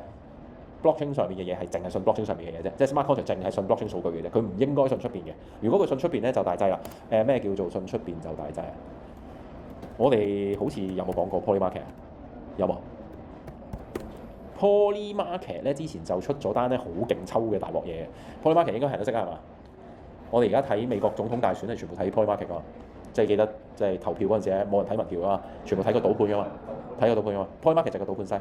blockchain 上面嘅嘢係淨係信 blockchain 上面嘅嘢啫，即係 smart contract 淨係信 blockchain 數據嘅啫，佢唔應該信出邊嘅。如果佢信出邊咧就大劑啦。咩叫做信出邊就大劑啊？我哋好似有冇講過 Polymarket 啊？有冇？Polymarket 咧之前就出咗單咧好勁抽嘅大鑊嘢嘅 ，Polymarket 應該係都識啊，係嘛？我哋而家睇美國總統大選係全部睇 Polymarket 㗎嘛，即係記得即係投票嗰陣時咧冇人睇民調啊嘛，全部睇個賭盤㗎嘛，睇個賭盤㗎嘛 ，Polymarket 就係個賭盤西。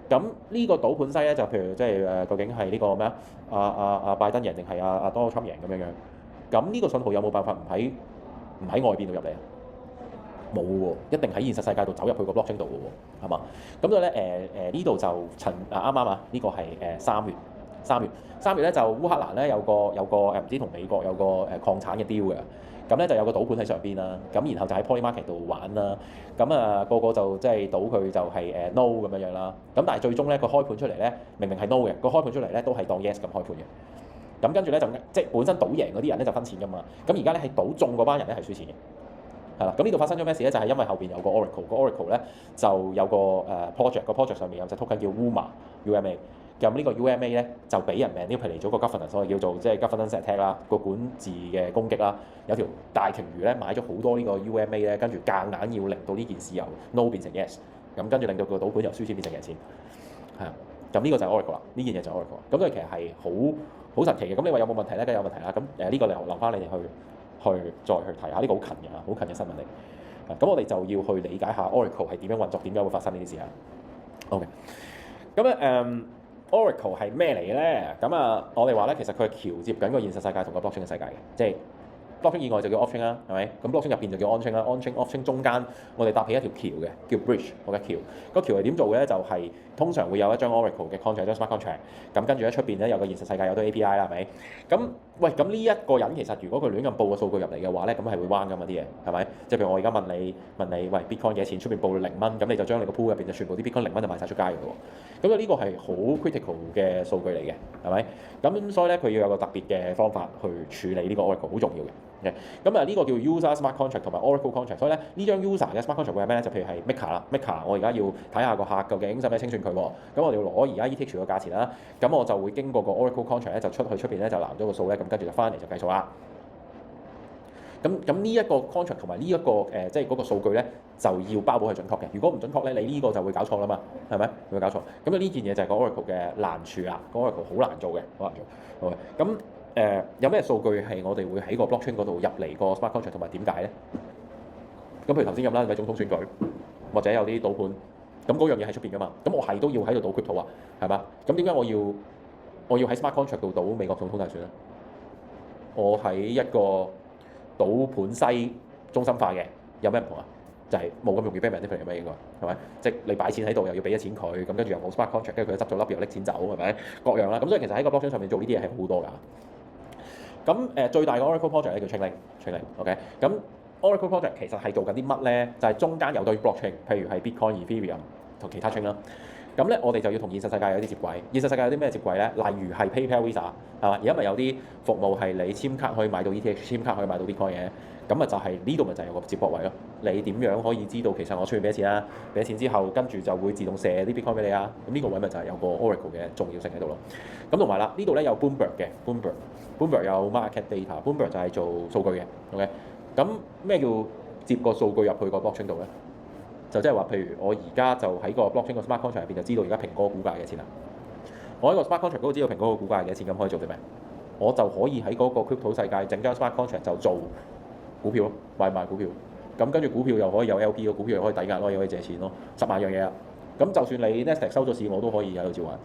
咁呢個賭盤西咧就譬如即係究竟係呢個咩啊？拜登贏定係阿 Donald Trump 贏咁樣樣？咁呢個信號有冇辦法唔喺外邊度入嚟啊？冇喎，一定喺現實世界度走入去個 blockchain 度嘅喎，係嘛？咁所以咧呢度就啱啱啊，呢個係3月咧就烏克蘭咧有個唔知同美國有個礦產嘅 deal 嘅，咁咧就有個賭盤喺上邊啦，咁然後就喺 Polymarket 度玩啦，咁個個就即係賭佢就係no 咁樣樣啦，咁但係最終咧個開盤出嚟咧明明係 no 嘅，個開盤出嚟咧都係當 yes 咁開盤嘅，咁跟住咧就即係本身賭贏嗰啲人咧就分錢㗎嘛，咁而家咧係賭中嗰班人咧係輸錢嘅。係啦，咁呢度發生咗咩事咧？就係因為後邊有個 Oracle，個 Oracle 咧就有個project，個 project 上面有隻 token 叫 UMA，咁呢個 UMA 咧就俾人manipulate咗個 governance，所謂叫做即係 governance attack 啦，個管治嘅攻擊啦。有條大鯨魚咧買咗好多呢個 UMA 咧，跟住夾硬要令到呢件事由 no 變成 yes，咁跟住令到個賭盤由輸錢變成贏錢。係啊，咁呢個就係 Oracle 啦，呢件嘢就係 Oracle。咁所以其實係好神奇嘅。咁你話有冇問題咧？梗係有問題啦。咁呢個留翻你哋去再去睇下，呢個好近嘅好近嘅新聞嚟。咁我哋就要去理解下 Oracle 係點樣運作，點解會發生呢啲事啊 ？OK， 咁咧Oracle 係咩嚟嘅咧？咁我哋話咧，其實佢係橋接緊個現實世界同個 blockchain 嘅世界嘅，即係 blockchain 以外就叫 off chain 啦，係咪？咁 blockchain 入邊就叫 on chain 啦，on chain off chain 中間我哋搭起一條橋嘅，叫 bridge 嗰個橋。個橋係點做嘅咧？就係、通常會有一張 Oracle 嘅 contract，一張 smart contract。咁跟住喺出邊咧有個現實世界有堆 API 啦，係咪？咁呢一個人其實如果佢亂咁報個數據入嚟嘅話咧，咁係會彎㗎嘛啲嘢，係咪？即係譬如我而家問你，喂 Bitcoin 幾多錢？出邊報0蚊，咁你就將你個 pool 入邊就全部啲 Bitcoin 0蚊就賣晒出街㗎喎。咁呢個係好 critical 嘅數據嚟嘅，係咪？咁所以咧佢要有個特別嘅方法去處理呢個 Oracle，好重要嘅。咁呢個叫 user smart contract 同埋 Oracle contract，所以咧呢張 user 嘅 smart contract 會係咩咧？就譬如係 Maker 啦，Maker 我而家要睇下個客究竟使唔使清算佢喎，咁我哋要攞而家 ETH 個價錢啦，咁我就會經過個 Oracle contract 咧就出邊咧就攬咗個數咧，咁跟住就翻嚟就計數啦。咁呢一個 contract 同埋呢一個即係嗰個數據咧就要包保係準確嘅，如果唔準確咧，你呢個就會搞錯啦嘛，係咪？會搞錯。咁呢件嘢就係個 Oracle 嘅難處啦，個 Oracle 好難做嘅，好難做。好嘅，咁有咩數據係我哋會喺個 blockchain 嗰度入嚟個 smart contract 同埋點解咧？咁譬如頭先咁啦，咪總統選舉或者有啲賭盤，咁嗰樣嘢喺出邊㗎嘛，咁我係都要喺度賭 crypto 啊，係嘛？咁點解我要喺 smart contract 度賭美國總統大選咧？我喺一個賭盤西中心化嘅，有咩唔同啊？就係冇咁容易俾人 manipulate 嘅應該係咪？即係你擺錢喺度又要俾咗錢佢，咁跟住又冇 smart contract，跟住佢執咗粒又拎錢走，係咪？各樣啦，咁所以其實喺個 blockchain 上面做呢啲嘢係好多㗎。咁最大嘅 Oracle project 咧叫 Chainlink，OK？咁 Oracle project 其實係做緊啲乜咧？就係中間有堆 blockchain，譬如係 Bitcoin、Ethereum 同其他 chain 啦。咁咧，我哋就要同現實世界有啲接軌。現實世界有啲咩接軌咧？例如係 PayPal、Visa 係嘛？而家咪有啲服務係你簽卡可以買到 ETH，簽卡可以買到 Bitcoin 嘅。咁啊就係呢度咪就係有個接駁位咯。你點樣可以知道其實我出面俾咗錢啊？俾咗錢之後，跟住就會自動射啲 Bitcoin 俾你啊？咁呢個位咪就係有個 Oracle 嘅重要性喺度咯。咁同埋啦，呢度咧有 Bloomberg 嘅 Bloomberg 有 market data，Bloomberg 就係做數據嘅。OK， 咁咩叫接個數據入去個 blockchain 度咧？就即係話，譬如我而家就喺個 blockchain 個 smart contract 入邊就知道而家蘋果股價幾錢啦。我喺個 smart contract 嗰度知道蘋果個股價幾多錢，咁可以做啲咩？我就可以喺嗰個 crypto 世界整張 smart contract 就做股票咯，買賣股票。咁跟住股票又可以有 LP 咯，股票又可以抵押咯，又可以借錢咯，10萬樣嘢啊。咁就算你 Nasdaq 收咗市，我都可以喺度照玩，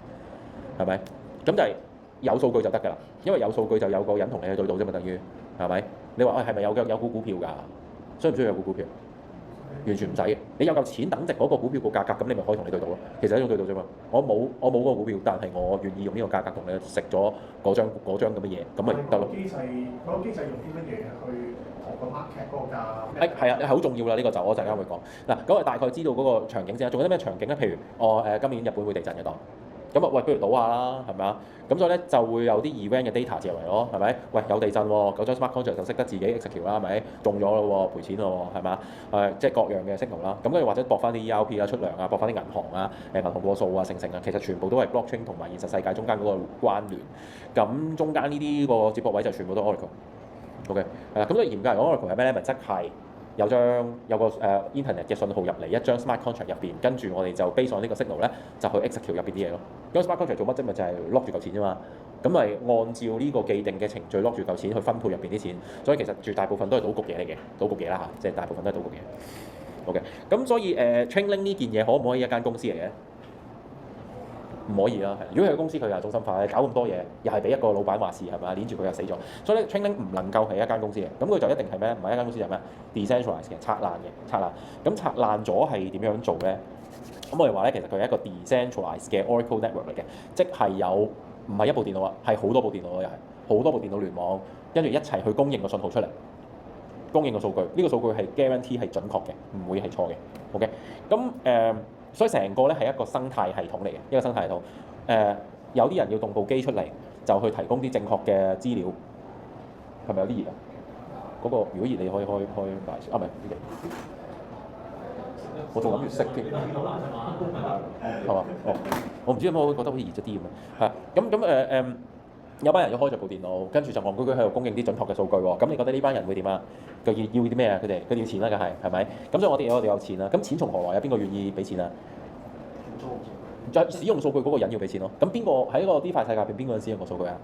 係咪？咁就係有數據就得㗎啦，因為有數據就有個人同你去對賭啫嘛，等於係咪？你話係咪有股票㗎？需唔需要有股票？完全唔使嘅，你有嚿錢等值嗰個股票個價格，咁你咪可以同你對賭咯。其實係一種對賭啫嘛。我冇嗰個股票，但係我願意用呢個價格同你食咗嗰張咁嘅嘢，咁咪得咯。嗰個機制用啲乜嘢去同個 market 嗰個價？係啊，係好重要啦。呢個就我陣間會講嗱。咁我大概知道嗰個場景先啦。仲有啲咩場景咧？譬如今年日本會地震嘅當。咁喂，不如賭下啦，係咪啊？咁所以咧就會有啲 event 嘅 data 借嚟咯，係咪？喂，有地震喎，嗰張 smart contract 就識得自己 execute 啦，係咪？中咗咯喎，賠錢咯喎，係嘛？即係各樣嘅 signal 啦。咁跟住或者駁翻啲 ERP 啦、出糧啊，駁翻啲銀行啊、銀行過數啊、成啊，其實全部都係 blockchain 同埋現實世界中間嗰個關聯。咁中間呢啲個接駁位就全部都 Oracle。OK， 係啦。咁所以嚴格嚟講 ，Oracle 係咩咧？咪即係有個internet 嘅信號入嚟一張 smart contract 入邊，跟住我哋就 base on 呢個 signal 咧，就去 execute 入邊啲嘢咯。咁 smart contract 做乜啫？咪就係 lock 住嚿錢啫嘛。咁咪按照呢個既定嘅程序 lock 住嚿錢去分配入邊啲錢。所以其實絕大部分都係賭局嘢嚟嘅，賭局嘢啦嚇，即係大部分都係賭局嘢。OK， 咁所以Chainlink 呢件嘢可唔可以一間公司嚟嘅？唔可以啦，係。如果係個公司，佢又係中心化咧，搞咁多嘢，又係俾一個老闆話事係咪？攆住佢又死咗，所以咧 Chainlink 唔能夠係一間公司嘅，咁佢就一定係咩？唔係一間公司就係咩 ？decentralized 嘅，拆爛。咁拆爛咗係點樣做咧？咁我哋話咧，其實佢係一個 decentralized 嘅 Oracle network 嚟嘅，即係有唔係一部電腦啊，係好多部電腦又係好多部電腦聯網，跟住一齊去供應個信號出嚟，供應個數據。呢個數據係 guarantee 係準確嘅，唔會係錯嘅。OK， 咁所以成個咧係一個生態系統嚟嘅，一個生態系統。有啲人要動部機出嚟，就去提供啲正確嘅資料。係咪有啲熱啊？嗰個如果熱，你可以開大啊，唔係呢個。我仲諗住熄添，係嘛？我唔知點解我會覺得好似熱咗啲咁啊。係有班人要開著部電腦，跟住就戇居居喺度供應啲準確嘅數據喎。咁你覺得呢班人會點啊？佢要啲咩啊？佢哋要錢啦，梗係咪？咁所以我哋有錢啦。咁錢從何來啊？邊個願意俾錢啊？就使用數據嗰個人要俾錢咯。咁邊個喺個 DeFi 世界入邊邊個人使用個數據啊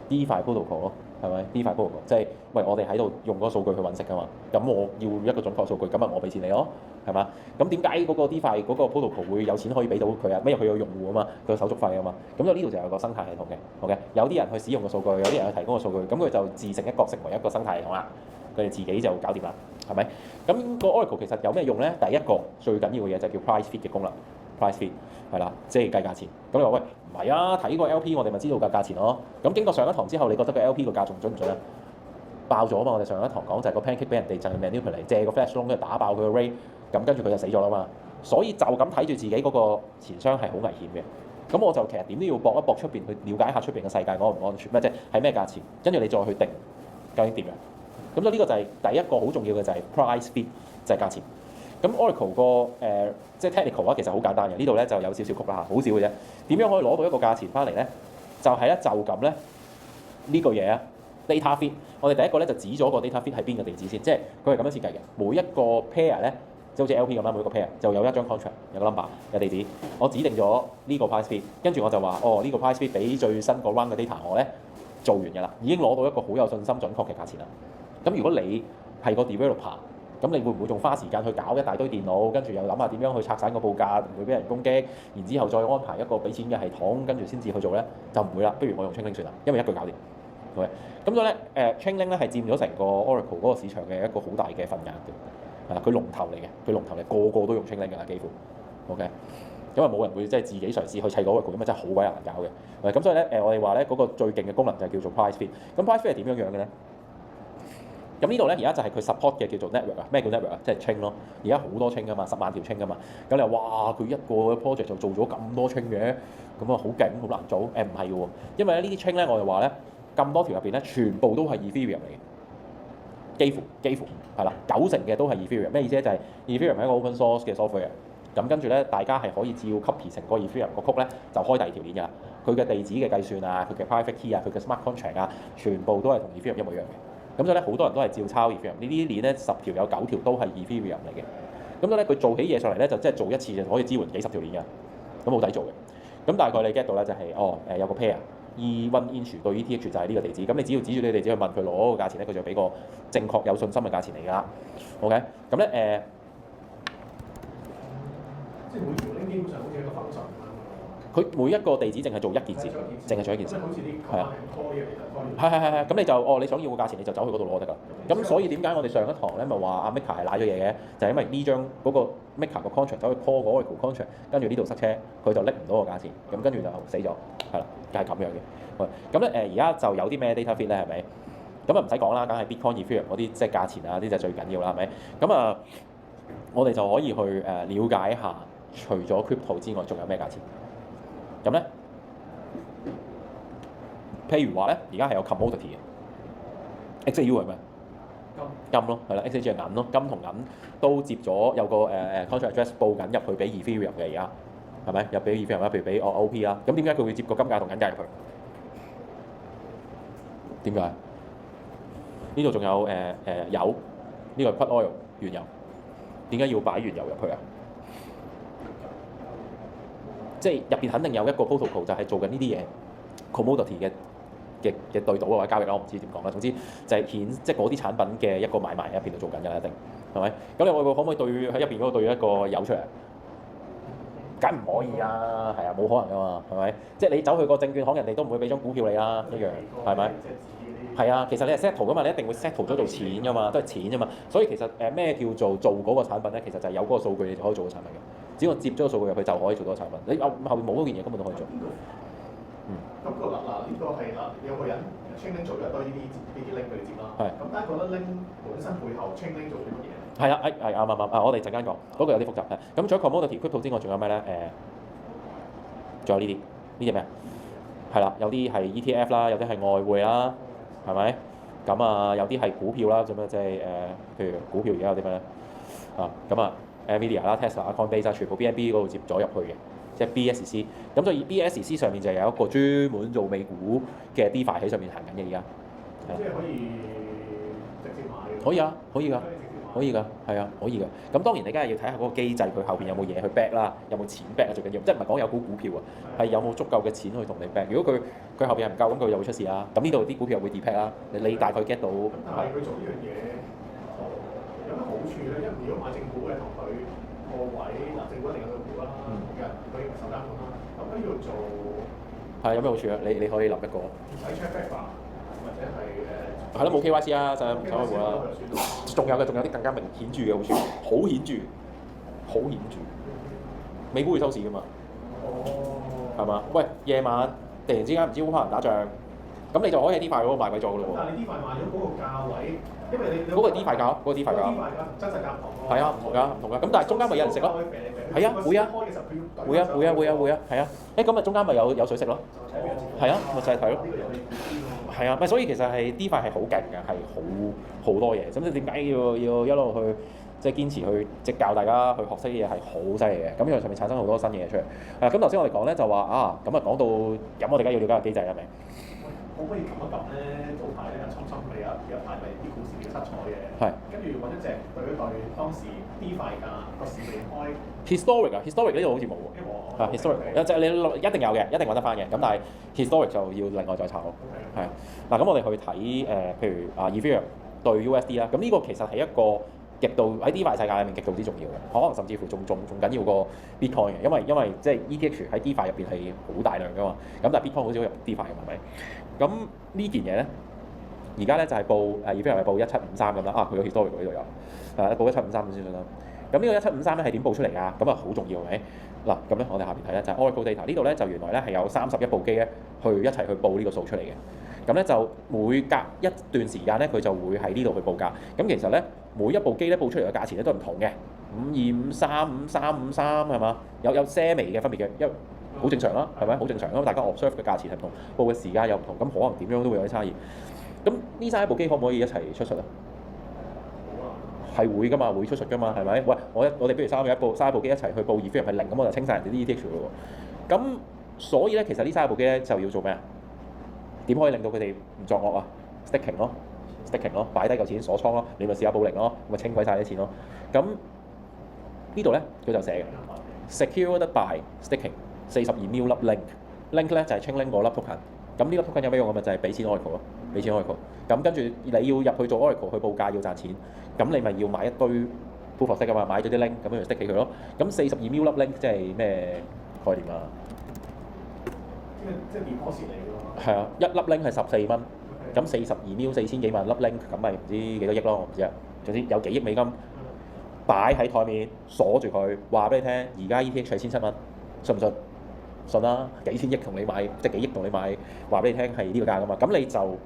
？DeFi protocol 咯，係咪 ？DeFi protocol 即係喂我哋喺度用嗰個數據去揾食㗎嘛。咁我要一個準確數據，咁咪我俾錢你咯，係嘛？咁點解嗰個 DeFi 嗰個 protocol 會有錢可以俾到佢啊？因為佢有用戶啊嘛，佢有手續費啊嘛。咁所以呢度就有個生態系統嘅。OK， 有啲人去使用個數據，有啲人去提供個數據，咁佢就自成一角，成為一個生態系統啦。佢哋自己就搞掂啦，係咪？咁個 Oracle 其實有咩用咧？第一個最緊要嘅嘢就叫 price feed 嘅功能 ，price feed 係啦，即係計價錢。咁你話喂唔係啊？睇個 LP 我哋咪知道個價錢咯。咁經過上一堂之後，你覺得個 LP 個價仲準唔準啊？爆咗啊嘛！我哋上一堂講就係個 pancake 俾人哋就係 manipulate 借個 flash loan 跟住打爆佢個 rate， 咁跟住佢就死咗啦嘛。所以就咁睇住自己嗰個錢箱係好危險嘅。咁我就其實點都要搏一搏出邊去了解下出邊嘅世界安唔安全，咩即係咩價錢，跟住你再去定究竟點樣。咁所以呢個就係第一個好重要嘅就係 price feed 就係價錢。咁 Oracle 個即係 technical 啊，其實好簡單嘅。呢度咧就有少少曲啦嚇，好少嘅啫。點樣可以攞到一個價錢翻嚟咧？就係咧就咁咧呢個嘢啊 data feed。我哋第一個咧就指咗個 data feed 係邊個地址先，即係佢係咁樣設計嘅。每一個 pair 咧，即係好似 LP 咁啦，每一個 pair 就有一張 contract， 有個 number， 有地址。我指定咗呢個 price feed， 跟住我就話呢個 price feed 俾最新個 run 嘅 data 我咧做完嘅啦，已經攞到一個好有信心準確嘅價錢啦。咁如果你係個 developer， 咁你會唔會仲花時間去搞一大堆電腦，跟住又諗下點樣去拆散個報價，唔會俾人攻擊，然之後再安排一個俾錢嘅系統，跟住先至去做咧？就唔會啦。不如我用 Chainlink 算啦，因為一句搞掂。OK， 咁所以咧Chainlink 咧係佔咗成個 Oracle 嗰個市場嘅一個好大嘅份額嘅，係啦，佢龍頭嚟嘅，佢龍頭嚟，個個都用 Chainlink 㗎啦，幾乎 OK。因為冇人會即係自己嘗試去砌個 Oracle，咁啊真係好鬼難搞嘅。咁所以咧我哋話咧嗰個最勁嘅功能就係叫做 price feed。咁 price feed 係點樣樣嘅咧？咁呢度咧而家就係佢 support 嘅叫做 network 啊，咩叫 network 啊？即係 chain 咯。而家好多 chain 㗎嘛，10萬條 chain 㗎嘛。咁你話哇，佢一個 project 就做咗咁多 chain 嘅，咁啊好勁，好難做。唔係嘅喎，因為咧呢啲 chain 咧我哋話咧咁多條入邊咧，全部都係 Ethereum 嚟嘅，幾乎係啦，90%嘅都係 Ethereum。咩意思咧？就係 Ethereum 係一個 open source 嘅 software。咁跟住咧，大家係可以照 copy 成個 Ethereum 個曲咧，就開第二條鏈㗎啦。佢嘅地址嘅計算啊，佢嘅 private key 啊，佢嘅 smart contract 啊，全部都係同 Ethereum 一模一樣嘅。咁所以咧，好多人都係照抄 Ethereum。呢啲鏈咧10條有9條都係 Ethereum 嚟嘅。咁所以咧，佢做起嘢上嚟咧，就即係做一次就可以支援幾十條鏈㗎。咁好抵做嘅。咁大概你 get 到咧就係有個 pair E1 inch 對 ETH 就係呢個地址。咁你只要指住呢個地址去問佢攞嗰個價錢咧，佢就俾個正確有信心嘅價錢嚟㗎啦。OK， 咁咧即係每條 link 基本上好似一個 function 咁樣。佢每一個地址淨係做一件事，淨係做一件事。好似啲 command and call 嘅其實係。咁你就你想要個價錢，你就走去嗰度攞得㗎。咁所以點解我哋上一堂咧咪話阿 Mika 係賴咗嘢嘅？就係因為呢張嗰個 Mika 個 contract 走去 call 嗰個 contract， 跟住呢度塞車，佢就拎唔到個價錢，咁跟住就死咗，係啦，就係咁樣嘅。咁咧而家就有啲咩 data feed 咧係咪？咁啊唔使講啦，梗係 Bitcoin、Ethereum 嗰啲即係價錢啊，呢啲就最緊要啦，係咪？咁啊，我哋就可以去了解下，除咗 crypto 之外，仲有咩價錢？咁咧，譬如話咧，而家係有 commodity 嘅 XAU 係咩？金咯，係啦 ，XAU 係銀咯，金同銀都接咗有個contract address 報緊入去俾 Ethereum 嘅而家，係咪？入俾 Ethereum 啦，譬如俾OP 啦，咁點解佢會接個金價同銀價入去？點解？呢度仲有油，呢個係 crude oil 原油，點解要擺原油入去啊？即係入邊肯定有一個 protocol 就係做緊呢啲嘢 commodity 嘅對賭或者交易啦，我唔知點講啦。總之就係顯即係嗰啲產品嘅一個買賣喺入邊度做緊㗎啦，一定係咪？咁你我可唔可以對喺入邊嗰個對一個油出嚟？梗唔可以啊，係啊，冇可能㗎嘛，係咪？即係你走去個證券行，人哋都唔會俾張股票你啦，一樣係咪？係啊，其實你係 settle 㗎嘛，你一定會 settle 咗做錢㗎嘛，都係錢啫嘛。所以其實咩叫做嗰個產品咧？其實就係有嗰個數據你就可以做個產品嘅。只要接咗個數據入去就可以做到個產品。你後面冇嗰件嘢根本都可以做。咁個呢個係有個人 Chainlink 做咗一堆呢啲 link 俾你接啦。係。咁但係覺得 link 本身背後 Chainlink 做啲乜嘢？係啊，啱。我哋陣間講嗰個有啲複雜係。咁除咗 commodity crypto 之外，仲有咩咧？仲有呢啲咩啊？係啦，有啲係 ETF 啦，有啲係外匯啦，係咪？咁啊，有啲係股票啦，做咩即係譬如股票而家有啲咩咧？咁啊 Nvidia 啦、Tesla 啦、Coinbase 啊，全部 BNB 嗰度接咗入去嘅，即係 BSC。咁所以 BSC 上面就有一個專門做美股嘅 DeFi 喺上面行緊嘅而家。即係可以直接買嘅。可以啊，可以㗎。可以㗎，係啊，可以㗎。咁當然你梗係要睇下嗰個機制，佢後邊有冇嘢去 back 啦，有冇錢 back 啊，最緊要。即係唔係講有股票啊，係有冇足夠嘅錢去同你 back。如果佢後邊係唔夠，咁佢就會出事啦。咁呢度啲股票又會 depack 啦。你大概 get 到。但係佢做呢樣嘢有咩好處咧？因為如果買正股嘅同佢個位正股一定有個股啦，佢受監管啦。咁喺呢度做係有咩好處啊？你可以諗一個。唔使 check back 或者係係咯，冇 KYC 啦，就手開戶啦。仲有啲更加明顯著嘅好處，好顯著，好顯著。美股會收市㗎嘛？係嘛？喂，夜晚突然之間唔知烏克蘭打仗，咁你就可以喺 DeFi 嗰度賣鬼咗㗎咯喎。但係你 DeFi 賣咗嗰個價位，因為你嗰個 DeFi 價，嗰個 DeFi 價。真實價唔同咯。係啊，唔同㗎，唔同㗎。咁但係中間咪有人食咯。係啊，會啊，係啊。咁咪中間咪有水食咯。係啊，咪就係睇咯。係啊，咪所以其實係 DeFi 係好勁嘅，係好多嘢。咁你點解要一路去即係堅持去即係教大家去學識啲嘢係好犀利嘅。咁因為上面產生好多新嘢出嚟。咁頭先我哋講咧就話啊，咁啊講到咁我哋梗係要了解個機制係咪？可唔可以撳一撳咧？早排咧，侵咪有排咪啲股市比較七彩嘅。係。跟住揾一隻對一對當時 DeFi 價個市未開。Historic 啊 ，Historic 呢度好似冇喎。Historic 即係你一定有嘅，一定揾得翻嘅。咁但係 Historic 就要另外再炒。係。嗱咁我哋去睇譬如Ethereum 對 USD 啦，咁呢個其實係一個極度喺 DeFi 世界入面極度之重要嘅，可能甚至乎仲緊要過 Bitcoin 嘅，因為即係 ETH 喺 DeFi 入邊係好大量噶嘛，咁但係 Bitcoin 好少入 DeFi 嘅係咪？咁呢件嘢咧，而家咧就係報Ethereum 係報1753咁啦，佢個 Historic 呢度有，報1753先算啦。咁呢個1753咧係點報出嚟啊？咁啊好重要係咪？嗱咁咧我哋下邊睇咧就係 Oracle Data 呢度咧就原來咧係有31部機咧去一齊去報呢個數出嚟嘅。咁咧就每隔一段時間咧，佢就會喺呢度去報價。咁其實咧，每一部機咧報出嚟嘅價錢咧都唔同嘅，5253、5353係嘛？有些微嘅分別嘅，因為好正常啦，係咪？好正常，因為大家 observe 嘅價錢係唔同，報嘅時間又唔同，咁可能點樣都會有啲差異。咁呢三部機可唔可以一齊出術啊？係會㗎嘛，會出術㗎嘛，係咪？喂，我哋不如三部機一齊去報Ethereum係0，咁我就清晒人哋啲 ETH 咯喎。咁所以咧，其實呢三部機咧就要做咩啊？點可以令到佢哋唔作惡啊 ？staking 咯，擺低嚿錢鎖倉咯，你咪試下保零咯，咪清鬼晒啲錢咯。咁呢度咧佢就寫嘅 secured by staking 42 mil 粒 link 咧就係 Chainlink 嗰粒 token。咁呢粒 token 有咩用啊？咪就係俾錢 Oracle 咯，俾錢 Oracle。咁跟住你要入去做 Oracle 去報價要賺錢，咁你咪要買一堆 proof of stake 㗎嘛，買咗啲 link 咁樣 stick 起佢咯。咁42 mil 粒 link 即係咩概念啊？即係 deposit 嚟㗎喎。係啊，一粒 link 係14蚊，咁42 mil 4000幾萬粒 link，咁咪唔知幾多億咯，我唔知啊。總之有幾億美金擺喺台面鎖住佢，話俾你聽，而家 ETH 係1700蚊，信唔信？信啦，幾千億同你買，即係幾億同你買，話俾你聽係呢個價㗎嘛，咁你就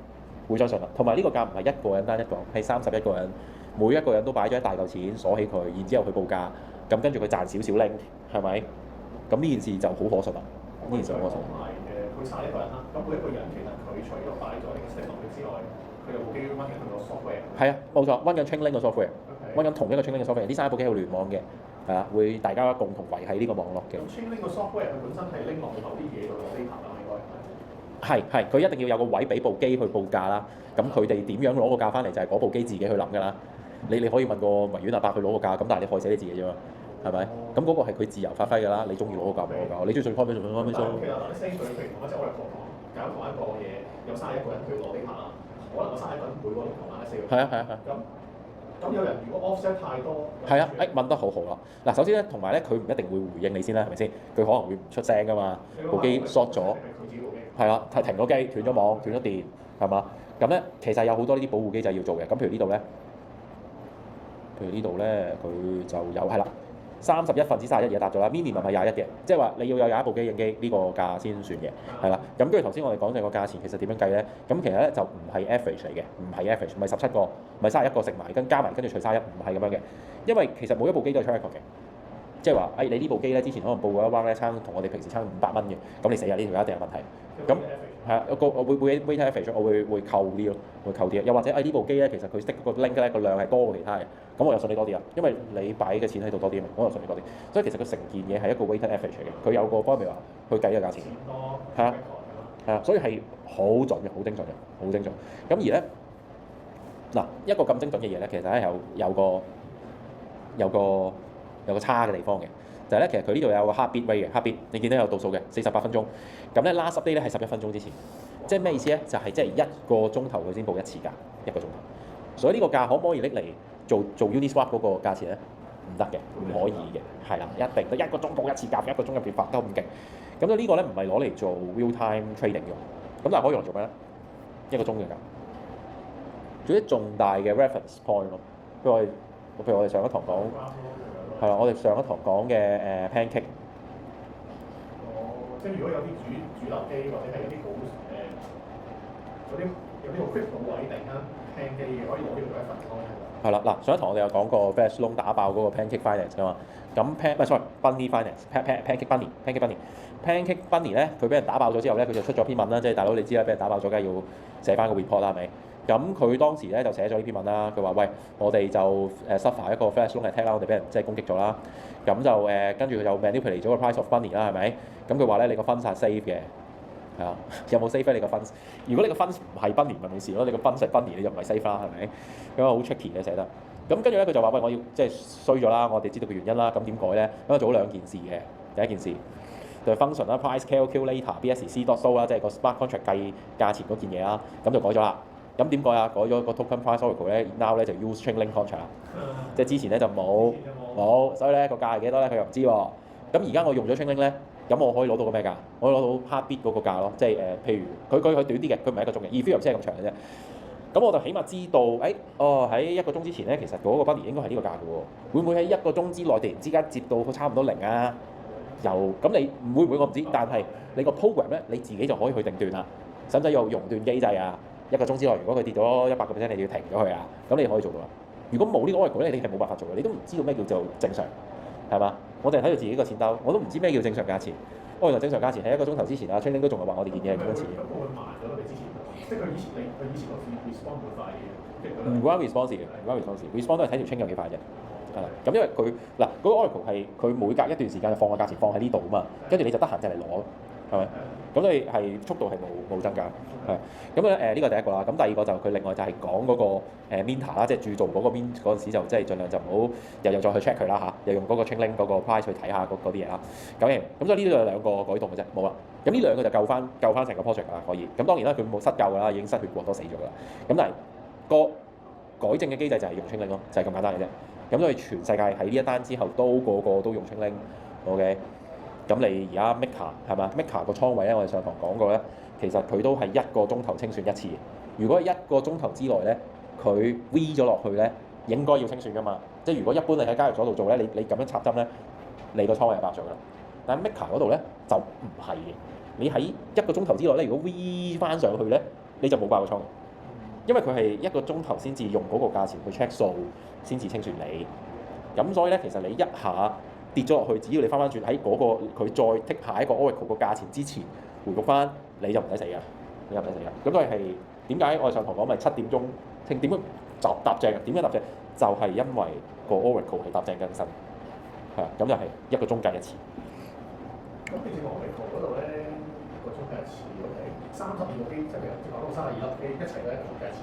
會相信啦。同埋呢個價唔係一個人單一個，係31個人，每一個人都擺咗一大嚿錢鎖起佢，然之後去報價，咁跟住佢賺少少 link，係咪？咁呢件事就好可信啦。呢件事好可信。佢殺一個人啦，咁每一個人其實佢除咗擺咗呢個 stake 落去之外，佢有部機温緊佢個 software。係啊，冇錯，温緊 Chainlink 個 software，温緊同一個 Chainlink 嘅 software。呢三部機係聯網嘅，係啊，會大家共同維繫呢個網絡嘅。咁 Chainlink 個 software 佢本身係拎落去某啲嘢度攞 data 啦，應該係。佢一定要有個位俾部機去報價啦。咁佢哋點樣攞個價翻嚟就係嗰部機自己去諗㗎啦。你可以問個維園阿伯去攞個價，咁但係你害死你自己啫嘛。係咪？咁嗰個係佢自由發揮㗎啦，你中意攞個價咪攞個價，你中意開咩就開咩數。其實嗱，你 send 佢譬如同一隻我哋搞同一個嘢，有31個人去攞啲客啦，可能個31個人每個都同埋4個。係啊。咁有人如果 offset 太多。係啊，問得好好啦。嗱，首先咧，同埋咧，佢唔一定會回應你先啦，係咪先？佢可能會唔出聲㗎嘛，部機 short 咗。係啊，停咗機，斷咗網，斷咗電，係嘛？咁咧，其實有好多呢啲保護機制要做嘅。咁譬如呢度咧，佢就有係啦。31分之31嘢答咗啦 ，minimum 係21嘅，即係話你要有21部機影機呢個價先算嘅，係啦。咁跟住頭先我哋講嘅個價錢其實點樣計咧？咁其實咧就唔係 average 嚟嘅，唔係 average，唔係17個，唔係31個食埋跟加埋跟住除31，唔係咁樣嘅。因為其實每一部機都係 track record 嘅，即係話你呢部機咧之前可能報過一 round 咧差同我哋平時差500蚊嘅，咁你死啊！呢條一定有問題。咁係啊，我會 weighted average，我會扣啲咯，會扣啲。又或者呢部機咧其實佢 stick 個 link 咧個量係多過其他嘅。咁我又信你多啲啦，因為你擺嘅錢喺度多啲啊嘛，我又信你多啲。所以其實佢成件嘢係一個 weighted average 嚟嘅，佢有個 formula 去計呢個價錢。係啊，所以係好準嘅，好精準嘅，好精準。咁而咧嗱一個咁精準嘅嘢咧，其實咧有個差嘅地方嘅，就係咧其實佢呢度有個 heartbeat rate 嘅 heartbeat，你見到有倒數嘅48分鐘。咁咧 last update 咧係11分鐘之前，即係咩意思咧？就係即係1個鐘頭佢先報一次價，1個鐘頭。所以呢個價可唔可以拎嚟做 Uniswap 嗰個價錢咧？唔得嘅，唔可以嘅，係啦，一定得1個鐘報一次價，1個鐘入邊發得咁勁。咁呢個咧唔係攞嚟做 real time trading 用，咁但係可以用嚟做咩咧？1個鐘嘅價，做啲重大嘅 reference point 咯。譬如我哋上一堂講係啦，我哋上一堂講嘅pancake。即係如果有啲主流機或者係有啲好嗰啲有啲好 critical 位突然間聽機嘅，可以攞呢個做一份咯。係啦，嗱上一堂我哋有講過 Flash Loan 打爆嗰個 Pancake Finance 噶嘛，咁Bunny Finance，Pancake Bunny咧，佢俾人打爆咗之後咧，佢就出咗篇文啦，即係大佬你知啦，俾人打爆咗，梗係要寫翻個 report 啦，係咪？咁佢當時咧就寫咗呢篇文啦，佢話喂，我哋就suffer 一個 Flash Loan attack啦，我哋俾人即係攻擊咗啦，咁就跟住佢就 manipulate 咗個 price of Bunny 啦，係咪？咁佢話咧你個分係 safe 嘅。係啊，有冇 safe 咧？你個分，如果你個分唔係 Bunny 咪冇事咯，你個分係 Bunny 你就唔係 safe 啦，係咪？咁啊好 tricky 嘅寫得。咁跟住咧佢就話喂，我要即係衰咗啦，我哋知道個原因啦，咁點改咧？咁啊做咗兩件事嘅，第一件事就係 function 啦 ，price calculator BSC dot show 啦，即係個 smart contract 計價錢嗰件嘢啦，咁就改咗啦。咁點改啊？改咗個 token price oracle 咧 ，now 咧就 use Chainlink contract，即係之前咧就冇，所以咧個價係幾多咧佢又唔知喎。咁而家我用咗 Chainlink 咧。咁我可以攞到個咩價？我可以攞到 Heartbeat 嗰個價咯，即係譬如佢短啲嘅，佢唔係一個鐘嘅，Ethereum 先係咁長嘅啫。咁我就起碼知道，喺一個鐘之前咧，其實嗰個 Bunny 應該係呢個價嘅喎。會唔會喺一個鐘之內突然之間接到差唔多零啊？咁你會唔會我唔知，但係你個 program 咧你自己就可以去定斷啦。使唔使用熔斷機制啊？一個鐘之內，如果佢跌咗100%，你要停咗佢啊。咁你可以做到啦。如果冇呢個 oracle 咧，你係冇辦法做嘅，你都唔知道咩叫做正常，係嘛？我哋睇到自己個錢兜，我都唔知咩叫正常價錢。原來正常價錢喺一個鐘頭之前啊 ，Chainlink 都仲係話我哋件嘢係幾多錢嘅。咁佢慢咗你之前，即係佢以前個 response 會快嘅。唔關 response 嘅，唔關 response 都係睇條 chain 有幾快啫。係啦，咁因為佢嗱嗰個 oracle 係佢每隔一段時間就放個價錢放喺呢度啊嘛，跟住你就得閒就嚟攞，係咪？咁所以係速度係冇增加，係。咁咧呢個第一個啦，咁第二個就佢另外就係講嗰個minter 啦，即係鑄造嗰個 mint 嗰陣時就即係盡量就唔好又再去 check 佢啦嚇，又用嗰個 Chainlink 嗰個 price 去睇下嗰啲嘢啦。咁所以呢度有兩個改動嘅啫，冇啦。咁呢兩個就救翻成個 project 啦，可以。咁當然啦，佢冇失救㗎啦，已經失血過多死咗㗎啦。咁但係個改正嘅機制就係用 Chainlink 咯，就係咁簡單嘅啫。咁所以全世界喺呢一單之後都個個都用 Chainlink，OK。咁你而家 Maker 係嘛 ？Maker 個倉位咧，我哋上堂講過咧，其實佢都係1個鐘頭清算一次。如果1個鐘頭之內咧，佢 V 咗落去咧，應該要清算㗎嘛。即係如果一般你喺交易所度做咧，你咁樣插針咧，你個倉位係白咗㗎啦。但係 Maker 嗰度咧就唔係嘅。你喺1個鐘頭之內咧，如果 V 翻上去咧，你就冇爆個倉，因為佢係1個鐘頭先至用嗰個價錢去 check 數，先至清算你。咁所以咧，其實你一下跌咗落去，只要你翻轉喺嗰個佢再剔下一個 Oracle 個價錢之前回復翻，你就唔使死㗎，你就唔使死㗎。咁所以係點解我哋上堂講咪7點鐘聽點樣搭正？點樣搭正？就係因為個 Oracle 係搭正更新，係啊，咁就係1個鐘計一次。咁你知 Oracle 嗰度咧1個鐘計一次，32部機即係講到32粒機一齊都1個鐘計一次，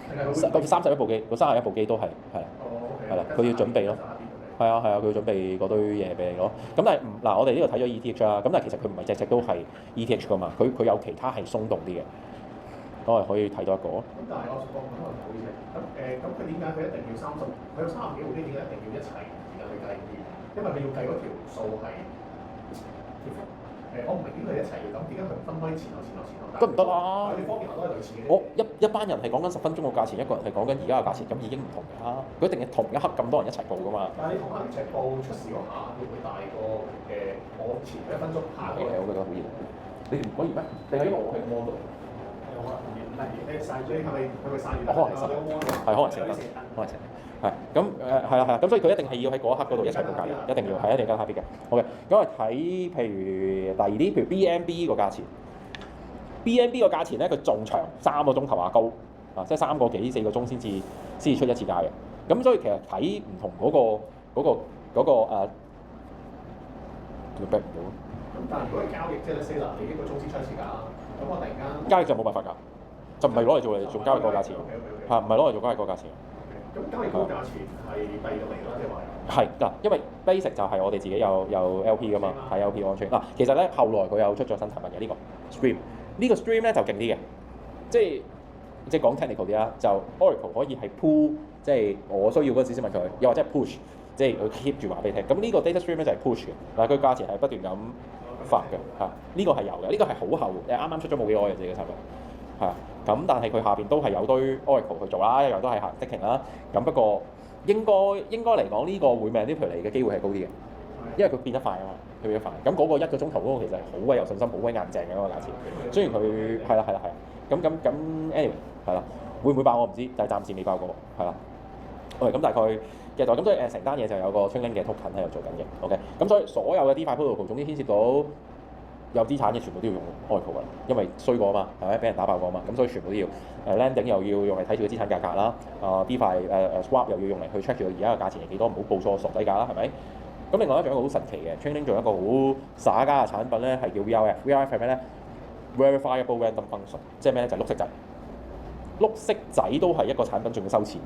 定係佢31部機，嗰31部機都係係啦，佢要準備咯。係啊，佢要準備嗰堆嘢俾你咯。咁但係嗱，我哋呢度睇咗 ETH 啦。咁但係其實佢唔係隻隻都係 ETH 噶嘛。佢有其他係鬆動啲嘅。我哋可以睇多一個。咁但係我講唔好意思。咁佢點解佢一定要30？佢有30幾部機，點解一定要一齊時間去計？因為佢要計嗰條數係我唔明點佢一齊要咁，點解佢唔分開前後？得唔得啊？佢哋方面都係類似嘅。一班人係講緊10分鐘個價錢，一個人係講緊而家嘅價錢，咁已經唔同㗎啦。佢一定係同一刻咁多人一齊報㗎嘛。但係你同一齊報出事嗰下，會唔會大過我前1分鐘下嘅？我覺得好熱。你唔可以咩？定係因為我係 mon 度？有可能唔係你曬咗，係咪曬完？可能係，可能成燈，係咁係啦，咁所以佢一定係要喺嗰一刻嗰度一齊報價嘅，一定要係一定跟 Heartbeat 嘅。OK，咁我睇譬如第二啲，譬如 BNB 個價錢。BNB 個價錢咧，佢仲長3個鐘頭高啊，即係3個幾4個鐘先至出一次價嘅。咁所以其實睇唔同嗰個叫 back 唔到。咁但係如果係交易，即係4嗱，你1個鐘先出一次價，咁我突然間交易就冇辦法㗎，就唔係攞嚟做交易個價錢，嚇唔係攞嚟做交易個價錢。咁交易個價錢係第二個嚟啦，即係話。係嗱，因為 basic 就係我哋自己有 LP 㗎嘛，係 LP on chain 嗱。其實咧後來佢有出咗新產品嘅呢個 Stream。呢個 stream 咧就勁啲嘅，即係講 technical 啲啦，就 Oracle 可以係 pull，即係我需要嗰陣時先問佢，又或者係 push，即係佢 keep 住話俾你聽。咁呢個 data stream 咧就係 push 嘅，嗱佢價錢係不斷咁發嘅嚇，呢個係有嘅，呢個係好後啱啱出咗冇幾耐嘅自己嘅產品，係係啊。咁但係佢下邊都係有堆 Oracle 去做啦，一樣都係行 staking 啦。咁不過應該嚟講呢個會 manipulate 嘅機會係高啲嘅，因為佢變得快啊嘛，佢變得快。咁嗰個1個鐘頭嗰個其實係好鬼有信心、好鬼硬淨嘅嗰個價錢。雖然佢係啦。咁 anyway 係啦，會唔會爆我唔知，但係暫時未爆過，係啦。OK， 咁大概嘅就咁，所以成單嘢就有個 Chainlink 嘅 token 喺度做緊嘅。OK， 咁所以所有嘅 DeFi protocol 總之牽涉到有資產嘅全部都要用 Oracle 㗎啦，因為衰過啊嘛，係咪？俾人打爆過啊嘛，咁所以全部都要landing 又要用嚟睇住個資產價格啦，DeFi swap 又要用嚟去 check 住而家個價錢係幾多，唔好報錯傻底價啦，係咪？咁另外一種好神奇嘅 Chainlink 仲有一個好耍家嘅產品咧，係叫 VRF。VRF 係咩咧 ？Verifiable Random Function， 即係咩咧？就係碌色仔。碌色仔都係一個產品，仲要收錢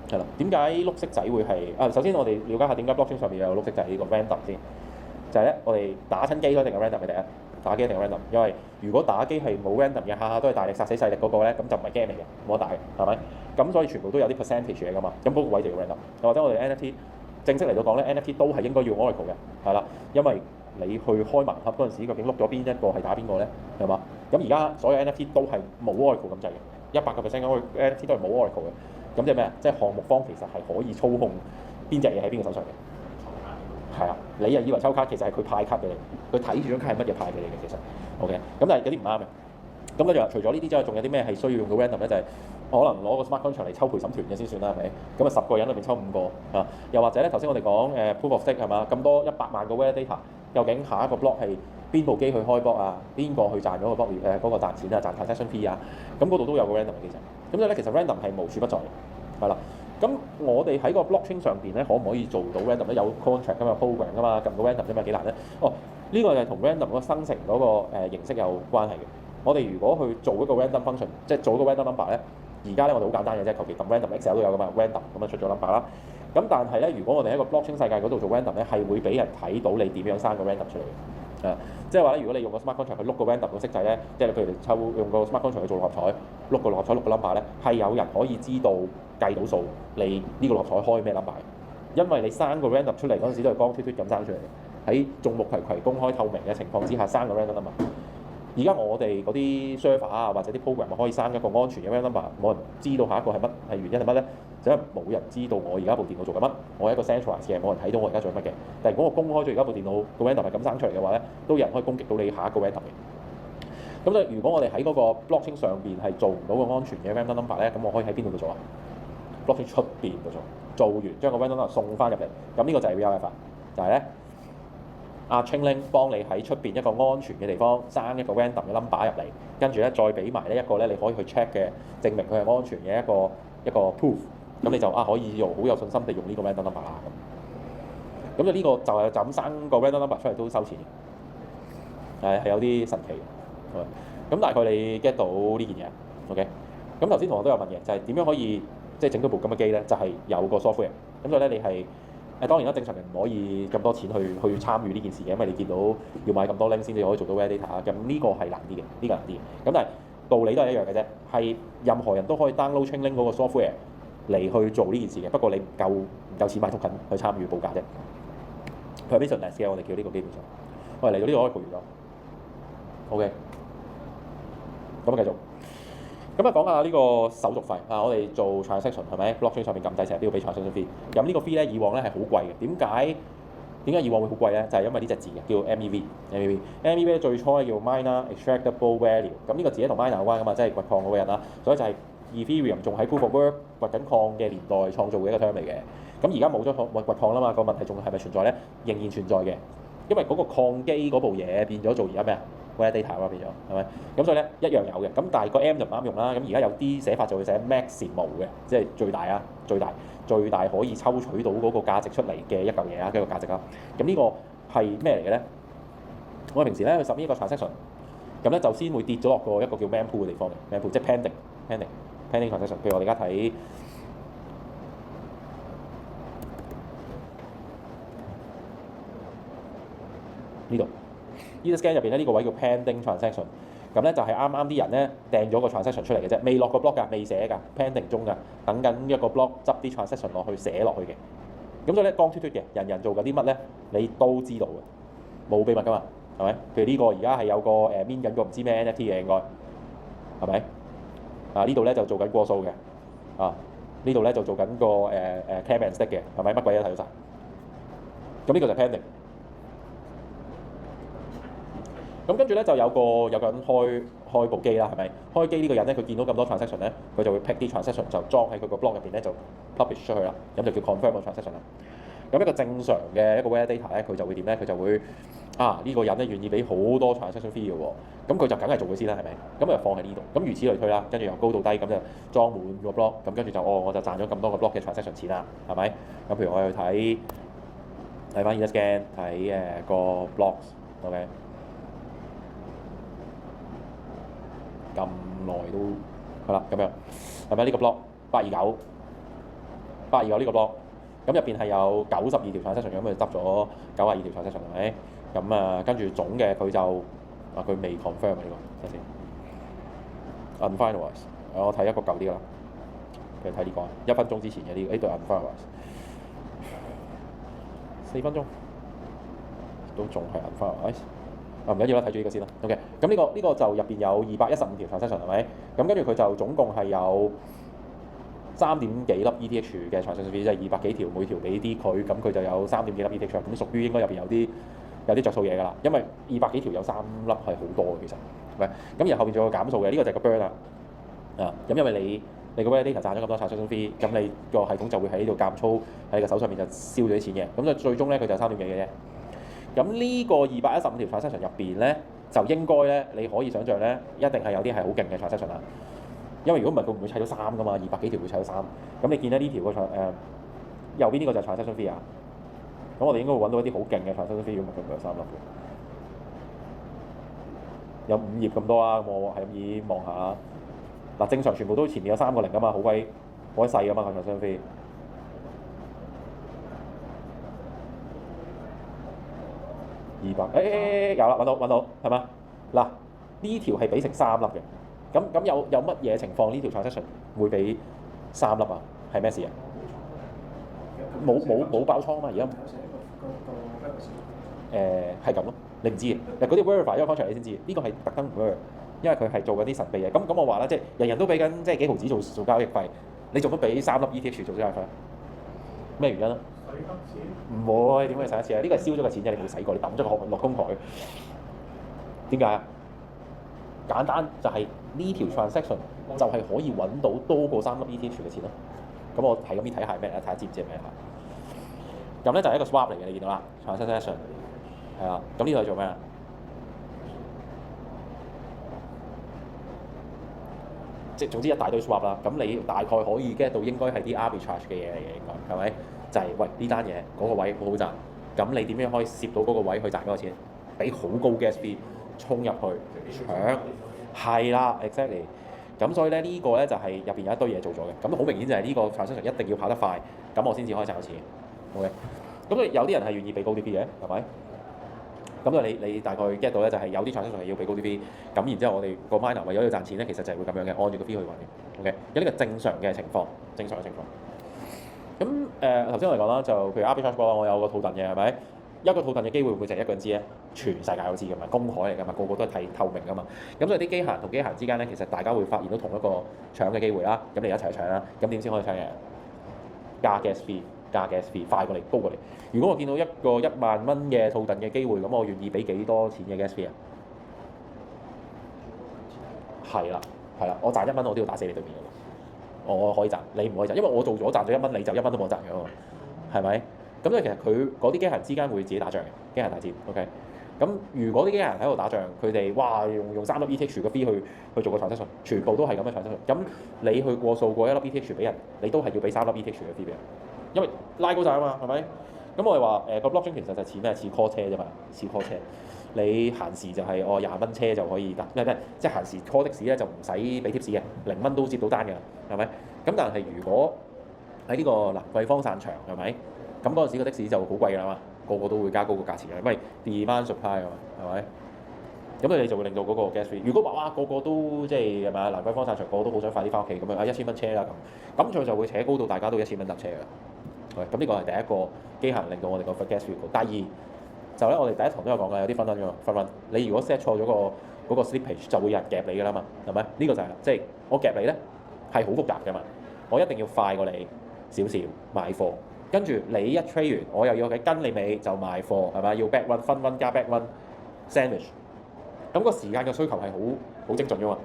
嘅，係啦。點解碌色仔會係首先我哋了解下點解 blockchain 上面有碌色仔呢個 random 先。就係咧，我哋打親機都一定係 random 嘅第一，打機一定係 random，因為如果打機係冇 random 嘅，下下都係大力殺死細力嗰個咧，咁就唔係 game 嚟嘅，冇得打嘅，係咪？咁所以全部都有啲 percentage 嚟㗎嘛，咁嗰個位就要 random。又或者我哋 NFT 正式嚟到講咧 ，NFT 都係應該要 Oracle 嘅，係啦，因為你去開盲盒嗰陣時，究竟碌咗邊一個係打邊個咧，係嘛？咁而家所有 NFT 都係冇 Oracle 咁滯嘅，100% NFT 都係冇 Oracle 嘅，咁即係咩啊？即係項目方其實係可以操控邊隻嘢喺邊個手上嘅。係啊，你又以為抽卡，其實係佢派卡俾你，佢睇住張卡係乜嘢派俾你嘅，其實 OK。咁但係有啲唔啱嘅。咁跟住除咗呢啲之外，仲有啲咩係需要用到 random 咧？就係可能攞個 smart contract 嚟抽陪審團嘅先算啦，係咪？咁啊10個人裏邊抽5個啊。又或者咧，頭先我哋講proof of stake 係嘛？咁多100萬個 validator，究竟下一個 block 係邊部機去開 block 啊？邊個去賺嗰個 block 嗰個賺錢啊？賺 transaction fee 啊？咁嗰度都有個 random 嘅機制。咁所以咧，其實 random 係無處不在嘅，係啦。咁我哋喺個 blockchain 上邊咧，可唔可以做到 random 咧？有 contract 㗎嘛 ，program 㗎嘛，撳個 random 啫嘛，幾難咧？呢個就係同 random 嗰個生成嗰個形式有關係嘅。我哋如果去做一個 random function， 即係做一個 random number 咧，而家咧我哋好簡單嘅啫，求其撳 random Excel 都有㗎嘛 ，random 咁啊出咗 number 啦。咁但係咧，如果我哋喺個 blockchain 世界嗰度做 random 咧，係會俾人睇到你點樣生個 random 出嚟嘅。即係話咧，如果你用個 smart contract 去碌個 random 個色仔咧，即係譬如你用個 smart contract 去做六合彩，碌個六合彩碌個 number 咧，係有人可以知道計到數，你呢個六合彩開咩 number？因為你生個 random 出嚟嗰陣時都係光脫脫咁生出嚟嘅，喺眾目睽睽、公開透明嘅情況之下生個 random number。而家我哋嗰啲 server 啊或者啲 program 可以生一個安全嘅 random number，冇人知道下一個係乜，係原因係乜咧？就因為冇人知道我而家部電腦做緊乜，我係一個 centralized 嘅，冇人睇到我而家做乜嘅。但係如果我公開咗而家部電腦個 random 係咁生出嚟嘅話咧，都有人可以攻擊到你下一個 random 嘅。咁所以如果我哋喺嗰個 blockchain 上邊係做唔到個安全嘅 random number 咧，咁我可以喺邊度做啊 ？blockchain 出邊度做完將個 random number 送翻入嚟，咁呢個就係 VRF，就係咧Chainlink 幫你喺出邊一個安全嘅地方生一個 random 嘅 number 入嚟，跟住咧再俾埋呢一個咧你可以去 check 嘅證明佢係安全嘅一個 proof。咁你就可以用好有信心地用呢個 random number 啦。咁就呢個就係就咁生個 random number 出嚟都收錢嘅，係有啲神奇嘅。咁大概你 get 到呢件嘢 ，OK？ 咁頭先同學都有問嘅，就係點樣可以即係整到部咁嘅機咧？就係有個 software。咁所以咧你係當然啦，正常人唔可以咁多錢去參與呢件事嘅，因為你見到要買咁多 link 先至可以做到 validator。咁呢個係難啲嘅，呢個難啲嘅。咁但係道理都係一樣嘅啫，係任何人都可以 download Chainlink 嗰個 software嚟去做呢件事嘅，不過你唔夠錢買 token去參與報價啫。Permissionless 嘅我哋叫呢個基本上。我哋嚟到呢個可以報完咗。OK， 咁繼續。咁講下呢個手續費啊，我哋做 transaction 係咪 blockchain 上面撳掣成日都要俾 transaction fee。咁呢個 fee 咧以往咧係好貴嘅。點解以往會好貴咧？就係因為呢隻字嘅叫 MEV 最初咧叫 Miner Extractable Value。咁呢個字咧同 miner 有關㗎嘛，即係掘礦嗰個人啦，所以就係Ethereum 仲喺 Proof of Work 掘緊礦嘅年代創造嘅一個 term 嚟嘅。咁而家冇咗掘礦啦嘛，個問題仲係咪存在咧？仍然存在嘅，因為嗰個礦機嗰部嘢變咗做而家咩啊 validator 啊變咗，係咪？咁所以咧一樣有嘅。咁但係個 M 就唔啱用啦。咁而家有啲寫法就會寫 maximal 嘅，即係最大啊，最大可以抽取到嗰個價值出嚟嘅一嚿嘢啊，一個價值啦。咁呢個係咩嚟嘅咧？我哋平時咧去submit一個 transaction，咁咧就先會跌咗落一個叫 mempool 嘅地方嘅 mempool，即係 pending transaction。譬如我哋而家睇呢度，Etherscan 入邊咧呢個位叫 pending transaction。咁咧就係啱啱啲人咧掟咗個 transaction 出嚟嘅啫，未落個 block 㗎，未寫㗎 ，pending 中㗎，等緊一個 block 執啲 transaction 落去寫落去嘅。咁所以咧光脫脫嘅，人做緊啲乜咧，你都知道嘅，冇秘密㗎嘛，係咪？譬如呢個而家係有個min緊個唔知咩 NFT 嘅應該，係咪？呢度咧就做緊過數嘅，呢度咧就做緊個clamp and stick 嘅，係咪？乜鬼都睇到晒。咁呢個就 pending。咁跟住咧就有個人開部機啦，係咪？開機呢個人咧，佢見到咁多 transaction 咧，佢就會 pick 啲 transaction 就裝喺佢個 block 入邊咧，就 publish 出去啦。咁就叫 confirm 個 transaction 啦。咁一個正常嘅一個 validator 咧，佢就會點咧？佢就會呢個人咧願意俾好多 transaction fee 嘅喎，咁佢就梗係做佢先啦，係咪？咁就放喺呢度。咁如此類推啦，跟住由高到低咁就裝滿個 block，咁跟住就我就賺咗咁多個 block 嘅 transaction 錢啦，係咪？咁譬如我去睇翻 Etherscan 睇個 blocks，OK。咁耐都係啦，咁樣係咪呢個 block 829呢個 block？咁入邊係有92條 transaction，咁佢執咗92條 transaction 係咪？咁跟住總嘅佢就佢未 confirm 呢個，睇先 unfinalized。我睇一個舊啲㗎啦，譬如睇呢個1分鐘之前嘅呢度 unfinalized， 4分鐘都仲係 unfinalized。唔緊要啦，睇住呢個先啦。OK，咁呢個就入邊有215條 transaction 係咪？咁跟住佢就總共係有3點幾粒 ETH 嘅 transaction fee，即係200幾條，每條俾啲佢，咁佢就有3點幾粒 ETH，咁屬於應該入邊有啲着數嘢㗎啦。因為200幾條有3粒係好多嘅其實，係咪？咁然後後邊仲有個減數嘅，呢個就係個 burn 啦。咁因為你個 validator 賺咗咁多 transaction fee，咁你個系統就會喺呢度減粗喺你個手上面就燒咗啲錢嘅，咁就最終咧佢就3點幾嘅啫。咁呢個215條 transaction 入邊咧，就應該咧，你可以想象咧，一定係有啲係好勁嘅 transaction 啦。因為如果唔係，佢唔會砌到3噶嘛，200幾條會砌到3。咁你見咧呢條個右邊呢個就係 transaction fee 啊。咁我哋應該會揾到一啲好勁嘅 transaction fee，咁佢唔係3粒嘅，有5頁咁多啊。我係咁意望下。嗱，正常全部都前面有3個零噶嘛，好鬼細噶嘛個 transaction fee。200，有啦，揾到，係嘛？嗱，呢條係俾成3粒嘅，咁有乜嘢情況呢條 transaction 會俾3粒啊？係咩事啊？冇爆倉啊嘛，而家係咁咯，你唔知嘅。嗱，嗰啲 verify 因為 contract 你先知，呢個係特登唔 verify，因為佢係做緊啲神秘嘢。咁我話啦，即係人人都俾緊即係幾毫子做交易費，你做乜俾3粒 ETH 做交易費？咩原因啊？唔會，點會洗一次啊？呢個係燒咗個錢啫，你冇洗過，你抌咗個落公台。點解啊？簡單就係呢條 transaction 就係可以揾到多過3粒 ETH 嘅錢咯。咁我係咁樣睇下咩啊？睇下知唔知係咩下？咁咧就係一個 swap 嚟嘅，你見到啦 transaction 係啦。咁呢度係做咩啊？即係總之一大堆 swap 啦。咁你大概可以 get 到應該係啲 arbitrage 嘅嘢嚟嘅，應該係咪？就係喂呢單嘢嗰個位好好賺，咁你點樣可以攝到嗰個位去賺嗰個錢？俾好高 gas fee 衝入去搶，係啦 exactly。咁所以咧呢個咧就係入邊有一堆嘢做咗嘅。咁好明顯就係呢個 transaction 一定要跑得快，咁我先至可以賺到錢。OK。咁所以有啲人係願意俾高啲 fee 嘅，係咪？咁就你大概 get 到咧，就係有啲 transaction 係要俾高啲 fee，咁然之後我哋個 miner 為咗要賺錢咧，其實就係會咁樣嘅，按住個 fee 去揾嘅。OK。有呢個正常嘅情況，正常嘅情況。咁頭先我哋講啦，就譬如 arbitrage bot，我有個套戥嘅係咪？一個套戥嘅機會會唔會淨係一個人知咧？全世界都知㗎嘛，公海嚟㗎嘛，個個都係睇透明㗎嘛。咁所以啲機械人同機械人之間咧，其實大家會發現到同一個搶嘅機會啦。咁你一齊去搶啦，咁點先可以搶嘅？加 gas fee， 快過嚟，高過嚟。如果我見到一個1萬蚊嘅套戥嘅機會，咁我願意俾幾多錢嘅 gas fee 啊？係啦，我賺1蚊我都要打死你對面㗎。我可以賺，你唔可以賺，因為我做咗賺咗1蚊，你就1蚊都冇賺嘅嘛，係咪？咁所以其實佢嗰啲機械人之間會自己打仗嘅，機械人大戰 ，OK。咁如果啲機械人喺度打仗，佢哋哇用3粒 ETH 嘅 fee 去做個 transaction，全部都係咁嘅 transaction。咁你去過數過1粒 ETH 俾人，你都係要俾3粒 ETH 嘅 fee 俾人，因為拉高晒啊嘛，係咪？咁我哋話個 blockchain 其實就似咩？似 call 車啫嘛，似 call 車。你閒時就係20蚊車就可以搭，咩即係閒時 call 的士咧就唔使俾 tips 嘅，0蚊都接到單㗎，係咪？咁但係如果喺呢個蘭桂坊散場係咪？咁嗰陣時個的士就好貴㗎啦嘛，個個都會加高個價錢嘅，因為 demand supply 啊嘛，係咪？咁你就會令到嗰個 gas fee。如果話哇個個都即係係咪蘭桂坊散場個個都好想快啲翻屋企咁樣1000蚊車啦咁佢就會扯高到大家都1000蚊搭車㗎。咁呢個係第一個機械令到我哋個 gas fee 高。第二就咧，我哋第一堂都有講嘅，有啲分㗎嘛，分。你如果 set 錯咗個嗰個 slippage 就會有人夾你㗎啦嘛，係咪？呢個就係啦，即係我夾你咧係好複雜㗎嘛，我一定要快過你少少買貨，跟住你一 trade 完，我又要跟你尾就賣貨，係咪？要 back run 分 run 加 back run sandwich， 咁個時間嘅需求係好精準㗎嘛，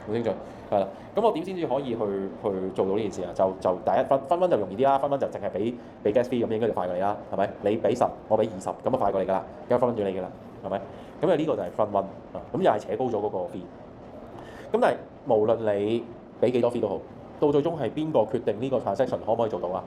好精準係啦。咁我點先至可以去做到呢件事啊？就第一分 run 就容易啲啦，分 run 就淨係俾 gas fee 咁應該就快過你啦，係咪？你俾10，我俾20，咁就快過你㗎啦，咁分 run 咗你㗎啦，係咪？咁啊呢個就係 front run 啊，咁又係扯高咗嗰個 fee。咁但係無論你俾幾多 fee 都好，到最終係邊個決定呢個 transaction 可唔可以做到啊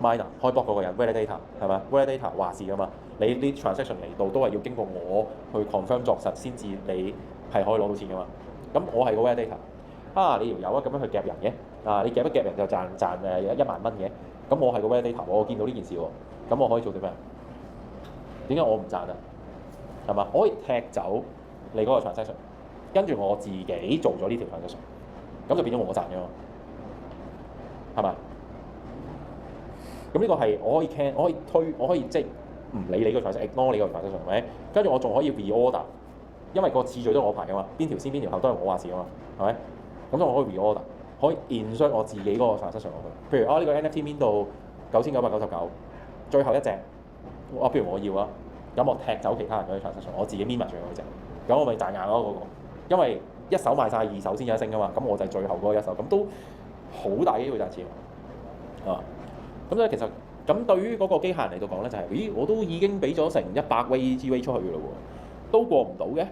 ？miner 開 block 嗰個人 validator 係嘛 ？validator 話事㗎嘛，你啲 transaction 嚟到都係要經過我去 confirm 作實先至你係可以攞到錢㗎嘛。咁我係個 validator， 你條友啊咁樣去夾人嘅，你夾一夾人就賺1萬蚊嘅，咁我係個 validator， 我見到呢件事喎，咁我可以做啲咩？點解我唔賺啊？係嘛？我可以踢走你嗰個 transaction， 跟住我自己做咗呢條 transaction， 咁就變咗我賺嘅嘛，係嘛？咁呢個係我可以 can， 我可以即係唔理你個 transaction，ignore 你個 transaction 係咪？跟住我仲可以 reorder， 因為個次序都係我排嘅嘛，邊條先邊條後都係我話事嘅嘛，係咪？咁我可以 reorder， 可以 insert 我自己嗰個 transaction 落去。譬如呢個 NFT mint 到9999，最後一隻，譬如我要啊。咁我踢走其他人嗰啲 transaction， 我自己搣埋最後嗰隻，咁我咪賺硬咯嗰個。因為一手賣晒，二手先有得升噶嘛，咁我就係最後嗰一手，咁都好大機會賺錢啊！咁咧其實咁對於嗰個機械人嚟到講咧，就係、咦我都已經俾咗成100 VGV 出去嘅咯喎，都過唔到嘅，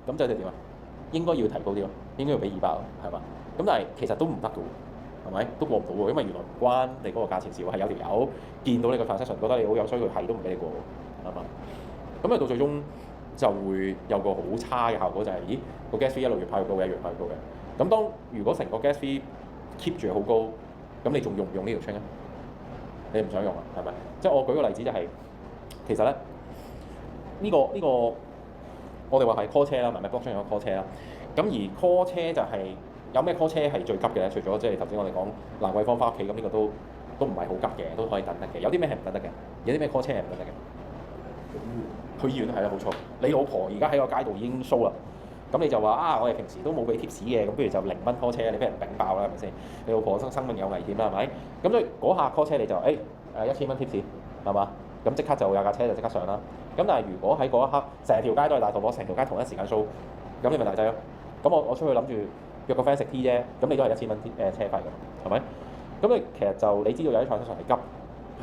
咁即係點啊？應該要提高啲咯，應該要俾200咯，係嘛？咁但係其實都唔得嘅喎，係咪？都過唔到喎，因為原來唔關你嗰個價錢事喎，係有條友見到你個 transaction 覺得你好有需要，係都唔俾你過喎，係嘛？咁到最終就會有個好差嘅效果，就係、咦個 gas fee 一路越派越高嘅，越派越高嘅。咁當如果成個 gas fee keep 住好高，咁你仲用唔用呢條 chain 啊？你唔想用啊？係咪？即係我舉個例子就係、其實咧呢個我哋話係 call 車啦，唔係 blockchain 有 call 車啦。咁而 call 車就係、有咩 call 車係最急嘅咧？除咗即係頭先我哋講蘭桂坊翻屋企咁，呢個都唔係好急嘅，都可以等得嘅。有啲咩係唔等得嘅？有啲咩 call 車係唔等得嘅？去醫院係啦，冇錯。你老婆而家喺個街度已經 show 啦，咁你就話我哋平時都冇俾 tips 嘅，咁不如就0蚊 call 車，你俾人頂爆啦，係咪先？你老婆生命有危險啦，係咪？咁所以嗰下 call 車你就1000蚊 tips 係嘛？咁即刻就有架車就即刻上啦。咁但係如果喺嗰一刻成條街都係大肚婆，成條街同一時間 show， 咁你咪大劑咯。咁我出去諗住約個 friend 食 tea 啫，咁你都係1000蚊車費㗎，係咪？咁你其實就你知道有啲 transaction 係急。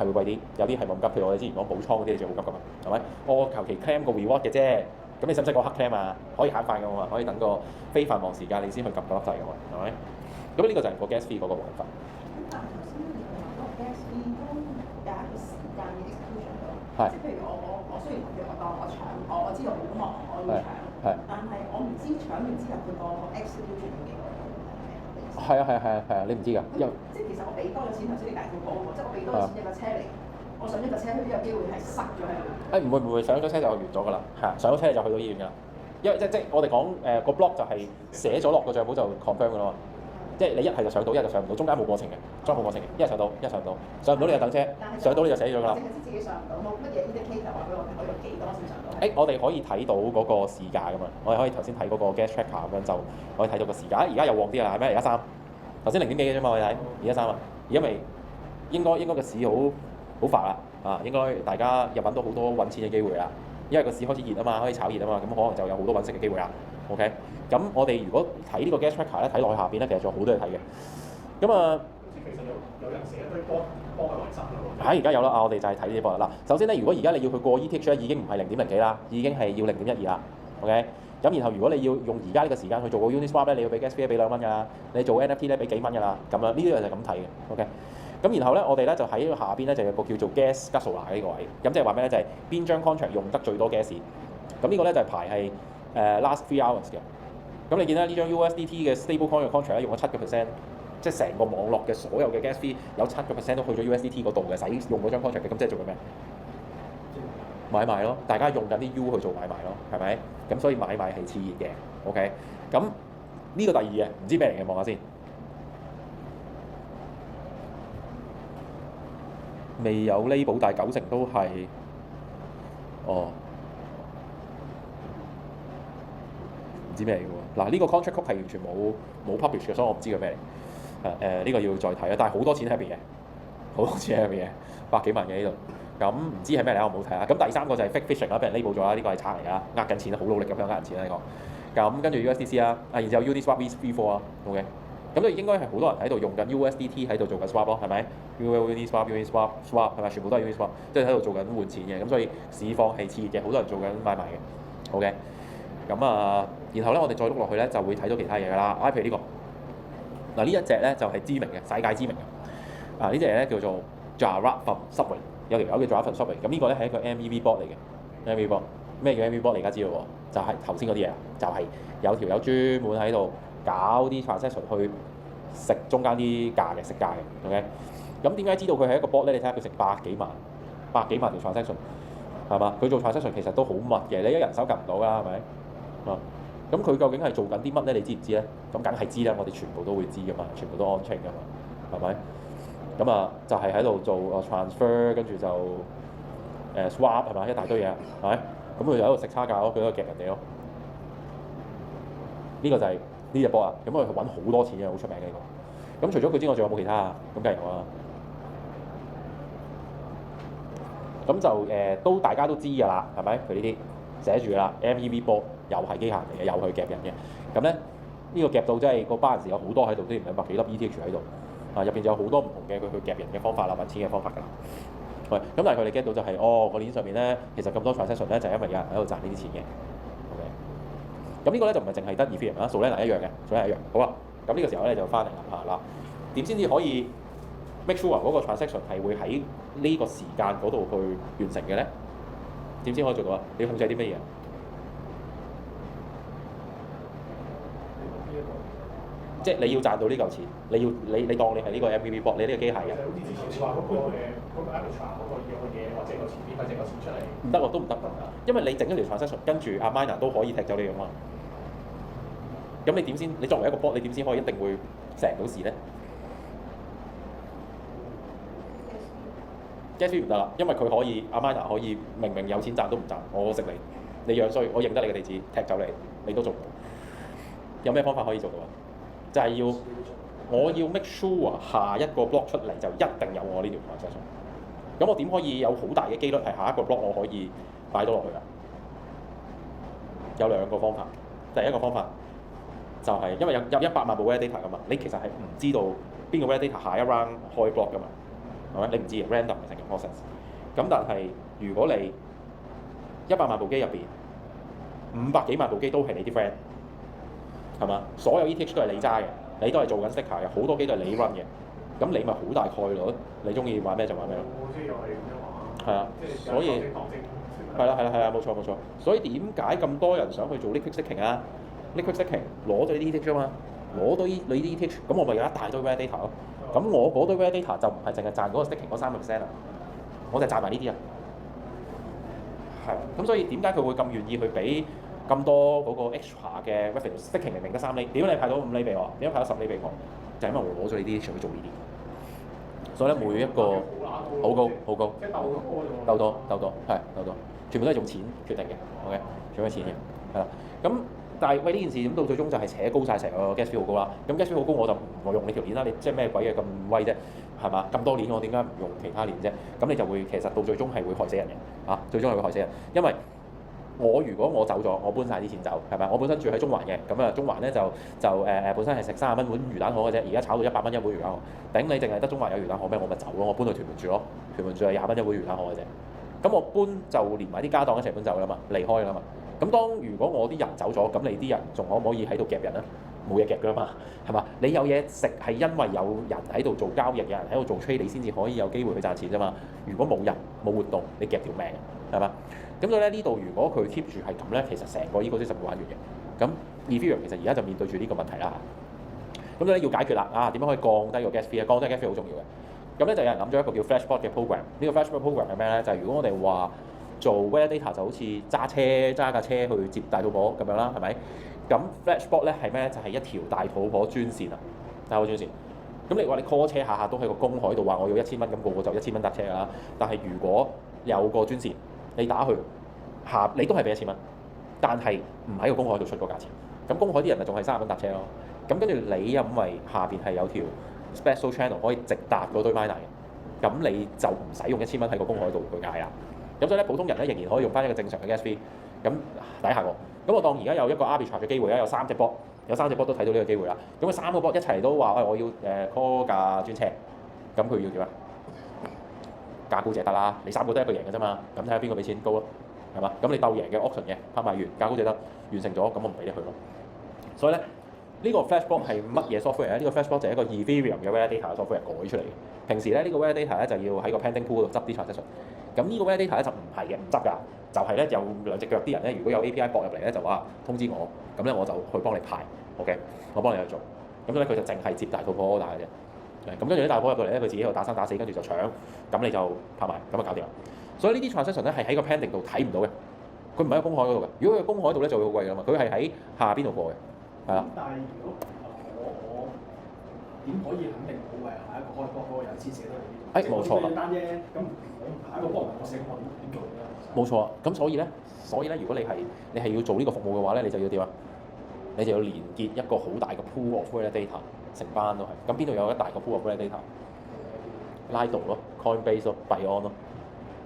係會貴啲，有啲係冇咁急。譬如我哋之前講補倉嗰啲，你就好急噶嘛，係咪？我求其 claim 個 reward 嘅啫，咁你使唔使個黑 claim 啊？可以慳快噶嘛，可以等個非繁忙時間你先去撳嗰粒掣噶嘛，係咪？咁呢個就係個 gas fee 嗰個玩法。但係頭先你講嗰個 gas fee 都有一個時間嘅 execution 咯，係即係譬如我雖然我當我搶，我知道好忙，我要搶，但係我唔知搶完之後佢個 execution 要幾耐。係啊，你唔知㗎，即係其實我俾多咗錢頭先你介紹嗰個，即係我俾多咗錢一架車嚟，我上一架車都有機會係塞咗喺度。唔會上咗車就完咗㗎啦，係啊，上咗車就去到醫院㗎啦。因為即我哋講個 block 就係寫咗落個帳簿就 confirm 㗎啦嘛。即係你一係就上到，一係就上唔到，中間冇過程嘅，裝冇過程嘅，一係上到，一係上唔到，上唔到你就等車，上到你就寫咗㗎啦。淨係知自己上唔到，冇乜嘢 indicator 話俾我聽，我用幾多先上到？我哋可以睇到嗰個市價㗎嘛，我哋可以頭先睇嗰個 gas tracker 咁樣就可以睇到個市價。而家又旺啲啦，係咩？而家3，頭先0點幾嘅啫嘛，我哋睇，而家3啊，而家咪應該個市好發啦，應該大家又揾到好多揾錢嘅機會啦，因為個市開始熱啊嘛，可以炒熱啊嘛，咁可能就有好多揾食嘅機會啦。OK，咁我哋如果睇呢個 gas tracker 咧，睇落去下邊咧，其實仲有好多嘢睇嘅。咁啊，其實有人寫一堆幫佢維生咯。而家有啦，我哋就係睇呢啲波啦。嗱，首先咧，如果而家你要去過 ETH 咧，已經唔係0點零幾啦，已經係要0.12啦。OK，咁然後如果你要用而家呢個時間去做個 Uniswap 咧，你要俾 gas fee 俾2蚊㗎，你做 NFT 咧俾幾蚊㗎啦。咁啊，呢啲就係咁睇嘅。OK，咁然後咧，我哋咧就喺下邊咧就有個叫做 gas guzzler 呢個位，咁即係話咩咧？就係邊張 contract 用得最多 gas。咁呢個咧就係排係last 3 hours 嘅。咁你見到呢張 USDT 嘅 stablecoin 嘅 contract 咧用咗7%，即係成個網絡嘅所有嘅 gas fee 有7%都去咗 USDT 嗰度嘅，使用嗰張 contract 嘅，咁即係做緊咩？買賣咯，大家用緊啲 U 去做買賣咯，係咪？咁所以買賣係熾熱嘅 ，OK。咁呢個第二嘅唔知咩嚟嘅，望下先。未有 label，但係90%都係，唔知咩嚟嘅喎。嗱呢個 contract code 係完全冇 publish 嘅，所以我唔知佢咩嚟。呢個要再睇啊，但係好多錢喺入邊嘅，好多錢喺入邊嘅，百幾萬嘅呢度。咁唔知係咩嚟，我冇睇啊。咁第三個就係 fake phishing 啦，俾人 label 咗啦，呢個係賊嚟㗎，呃緊錢，好努力咁樣呃人錢啦呢個。咁跟住 USDC 啦，然之後 Uniswap V4 啊 ，OK。咁就應該係好多人喺度用緊 USDT 喺度做緊 swap 咯，係咪 ？Uniswap swap 係咪？全部都係 Uniswap，即係喺度做緊換錢嘅。咁所以市況係熾熱嘅，好多人做緊買賣嘅。OK。咁然後咧我哋再碌落去咧就會睇到其他嘢㗎啦。譬如呢個，嗱呢一隻咧就係知名嘅，世界知名嘅。呢隻嘢咧叫做 Jarrah Subway， 有條友叫 Jarrah Subway。咁呢個咧係一個 MEV bot 嚟嘅 ，MEV bot 咩叫 MEV bot？ 你而家知道喎，就係頭先嗰啲嘢，就係有條友專門喺度搞啲 transaction 去食中間啲價嘅，食價嘅 ，OK。咁點解知道佢係一個 bot 咧？你睇下佢食百幾萬條 transaction， 係嘛？佢做 transaction 其實都好密嘅，你一人手夾唔到㗎，係咪？咁佢究竟係做緊啲乜咧？你知唔知咧？咁梗係知啦，我哋全部都會知㗎嘛，全部都 on chain 㗎嘛，係咪？咁就係喺度做transfer，跟住就swap 係嘛，一大堆嘢，係咪？咁佢就喺度食差價咯，佢喺度夾人哋咯。呢個就係呢隻波啊，咁佢揾好多錢嘅，好出名嘅呢個。咁除咗佢之外，仲有冇其他啊？咁梗係有啦。咁就都大家都知㗎啦，係咪？佢呢啲寫住啦 ，MEV 波又係機械嚟嘅，又去夾人嘅。咁咧呢個夾到即係個 balance 有好多喺度，都200幾粒 ETH 喺度。入邊就有好多唔同嘅佢去夾人嘅方法啦，揾錢嘅方法㗎啦。喂，咁但係佢哋 get 到就係個鏈上面咧，其實咁多 transaction 咧，就係因為有人喺度賺呢啲錢嘅。OK。咁呢個咧就唔係淨係得 Ethereum 啦，Solana 一樣嘅，Solana 一樣。好啦，咁呢個時候咧就翻嚟諗下啦，點先至可以 make sure 嗰個 transaction 係會喺呢個時間嗰度去完成嘅咧？點先可以做到啊？你要控制啲乜嘢？即係你要賺到呢嚿錢，你當你係呢個 MEV bot， 你呢個機械人。好似之前你話嗰個 Avatar 嗰個要嘅嘢，或者個錢邊塊整個錢出嚟？唔得喎，都唔得，因為你整一條 transaction， 跟住阿 miner 都可以踢走你㗎嘛。咁你點先？你作為一個 bot， 你點先可以一定會成到事咧？Gas fee 唔得啦，因為佢可以阿 miner 可以明明有錢賺都唔賺，我食你樣衰，我認得你嘅地址，踢走你，你都做唔到。有咩方法可以做到啊？就係我要 make sure 下一個 block 出嚟就一定有我呢條 transaction。咁我點可以有好大嘅機率係下一個 block 我可以擺到落去啊？有兩個方法。第一個方法就係因為有100萬部 validator 㗎嘛，你其實係唔知道邊個 validator 下一 round 開 block 㗎嘛，係咪？你唔知嘅 random 嘅成個 process。咁但係如果你100萬部機入邊500幾萬部機都係你啲 friend。係嘛？所有 ETH 都係你揸嘅，你都係做緊 sticker 嘅，好多機都係你 run 嘅，咁你咪好大概率，你中意玩咩就玩咩咯。即係又係咁樣玩。係啊，所以係啦，冇錯。所以點解咁多人想去做 liquid staking 啊 ？liquid staking 攞咗呢啲 ETH 啫嘛，攞到你啲 ETH，咁我咪有一大堆 validator 咯。咁我嗰堆 validator 就唔係淨係賺嗰個 staking 嗰3%啊，我就賺埋呢啲啊。係，咁所以點解佢會咁願意去俾咁多嗰個 extra 嘅 revenue？staking 明明得3厘，點解你派到5厘俾我？點解派到10厘俾我？就係因為我攞咗呢啲去做呢啲。所以咧，每一個好高，即係鬥多，全部都係用錢決定嘅 ，OK， 全部都係錢嘅，係啦。咁但係喂呢件事咁到最終就係扯高晒成個 gas fee 好高啦。咁 gas fee 好高我就唔用你條鏈啦，你即係咩鬼嘢咁威啫？係嘛？咁多鏈我點解唔用其他鏈啫？咁你就會其實到最終係會害死人嘅，最終係會害死人，因為如果我走咗，我搬晒啲錢走，係咪？我本身住喺中環嘅，咁中環咧就本身係食30蚊碗魚蛋河嘅啫，而家炒到100蚊一碗魚蛋河。頂你淨係得中環有魚蛋河咩？我咪走咯，我搬去屯門住咯。屯門住係20蚊一碗魚蛋河嘅啫。咁我搬就連埋啲家當一齊搬走啦嘛，離開啦嘛。咁如果我啲人走咗，咁你啲人仲可唔可以喺度夾人啊？冇嘢夾㗎啦嘛，係嘛？你有嘢食係因為有人喺度做交易，有人喺度做 trade， 你先至可以有機會去賺錢啫嘛。如果冇人冇活動，你夾條命係嘛？咁所以咧呢度如果佢 keep 住係咁咧，其實成個 ecosystem 會玩完嘅。咁 Ethereum 其實而家就面對住呢個問題啦。咁咧要解決啦，點樣可以降低個 gas fee 啊？降低 gas fee 好重要嘅。咁咧就有人諗咗一個叫 Flashbot 嘅 program。呢個 Flashbot program 係咩咧？就係如果我哋話做 validator 就好似揸架車去接大肚婆咁樣啦，係咪？咁 Flashbot 咧係咩咧？就係一條大肚婆專線啊，大肚婆專線。咁你話你 call 車下下都喺個公海度話我要1000蚊，咁個就1000蚊搭車㗎啦。但係如果有個專線，你打去你都係俾1000蚊，但係唔喺個公海度出個價錢，咁公海啲人咪仲係30蚊搭車咯。咁跟住你因為下邊係有條 special channel 可以直達嗰堆 miner 嘅，咁你就唔使用1000蚊喺個公海度去嗌啦。咁所以咧，普通人咧仍然可以用翻一個正常嘅 gas fee。咁底下咁我當而家有一個 arbitrage 嘅機會啦，有3隻 bot，有3隻 bot 都睇到呢個機會啦。咁佢3個 bot 一齊都話：我要call 架專車，咁佢要點啊？價高者得啦，你3個都一個贏嘅啫嘛。咁睇下邊個俾錢高咯，係嘛？咁你鬥贏嘅 auction 嘅拍賣完價高者得，完成咗，咁我唔俾你去咯。所以咧，呢個 flashbot 係乜嘢 software 咧？呢個 flashbot 就係一個 Ethereum 嘅 validator software 改出嚟嘅。平時咧呢個 validator 咧就要喺個 pending pool 度執啲 transaction。咁呢個 validator 咧就唔係嘅，唔執㗎，就係咧有兩隻腳啲人咧，如果有 API 駁入嚟咧就話通知我，咁咧我就去幫你排 ，OK， 我幫你去做。咁咧佢就淨係接大套 order 嘅啫。咁跟住啲大波入到嚟咧，佢自己喺度打生打死，跟住就搶，咁你就拍賣，咁就搞掂啦。所以呢啲 transaction 咧係喺個 pending 度睇唔到嘅，佢唔喺個公海嗰度嘅。如果佢喺公海度咧就會好貴㗎嘛，佢係喺下邊度過嘅，係啦。但係如果我點可以肯定好係下一個開波嗰個人先寫得嚟呢度？冇錯啦。單啫，咁我下一個波唔係我寫，我點做咧？冇錯啊，咁所以咧，如果你係要做呢個服務嘅話咧，你就要點啊？你就要連結一個好大嘅 pool of validator， 成班都係。咁邊度有一大個 pool of validator？Lido 咯 ，Coinbase 咯，幣安咯，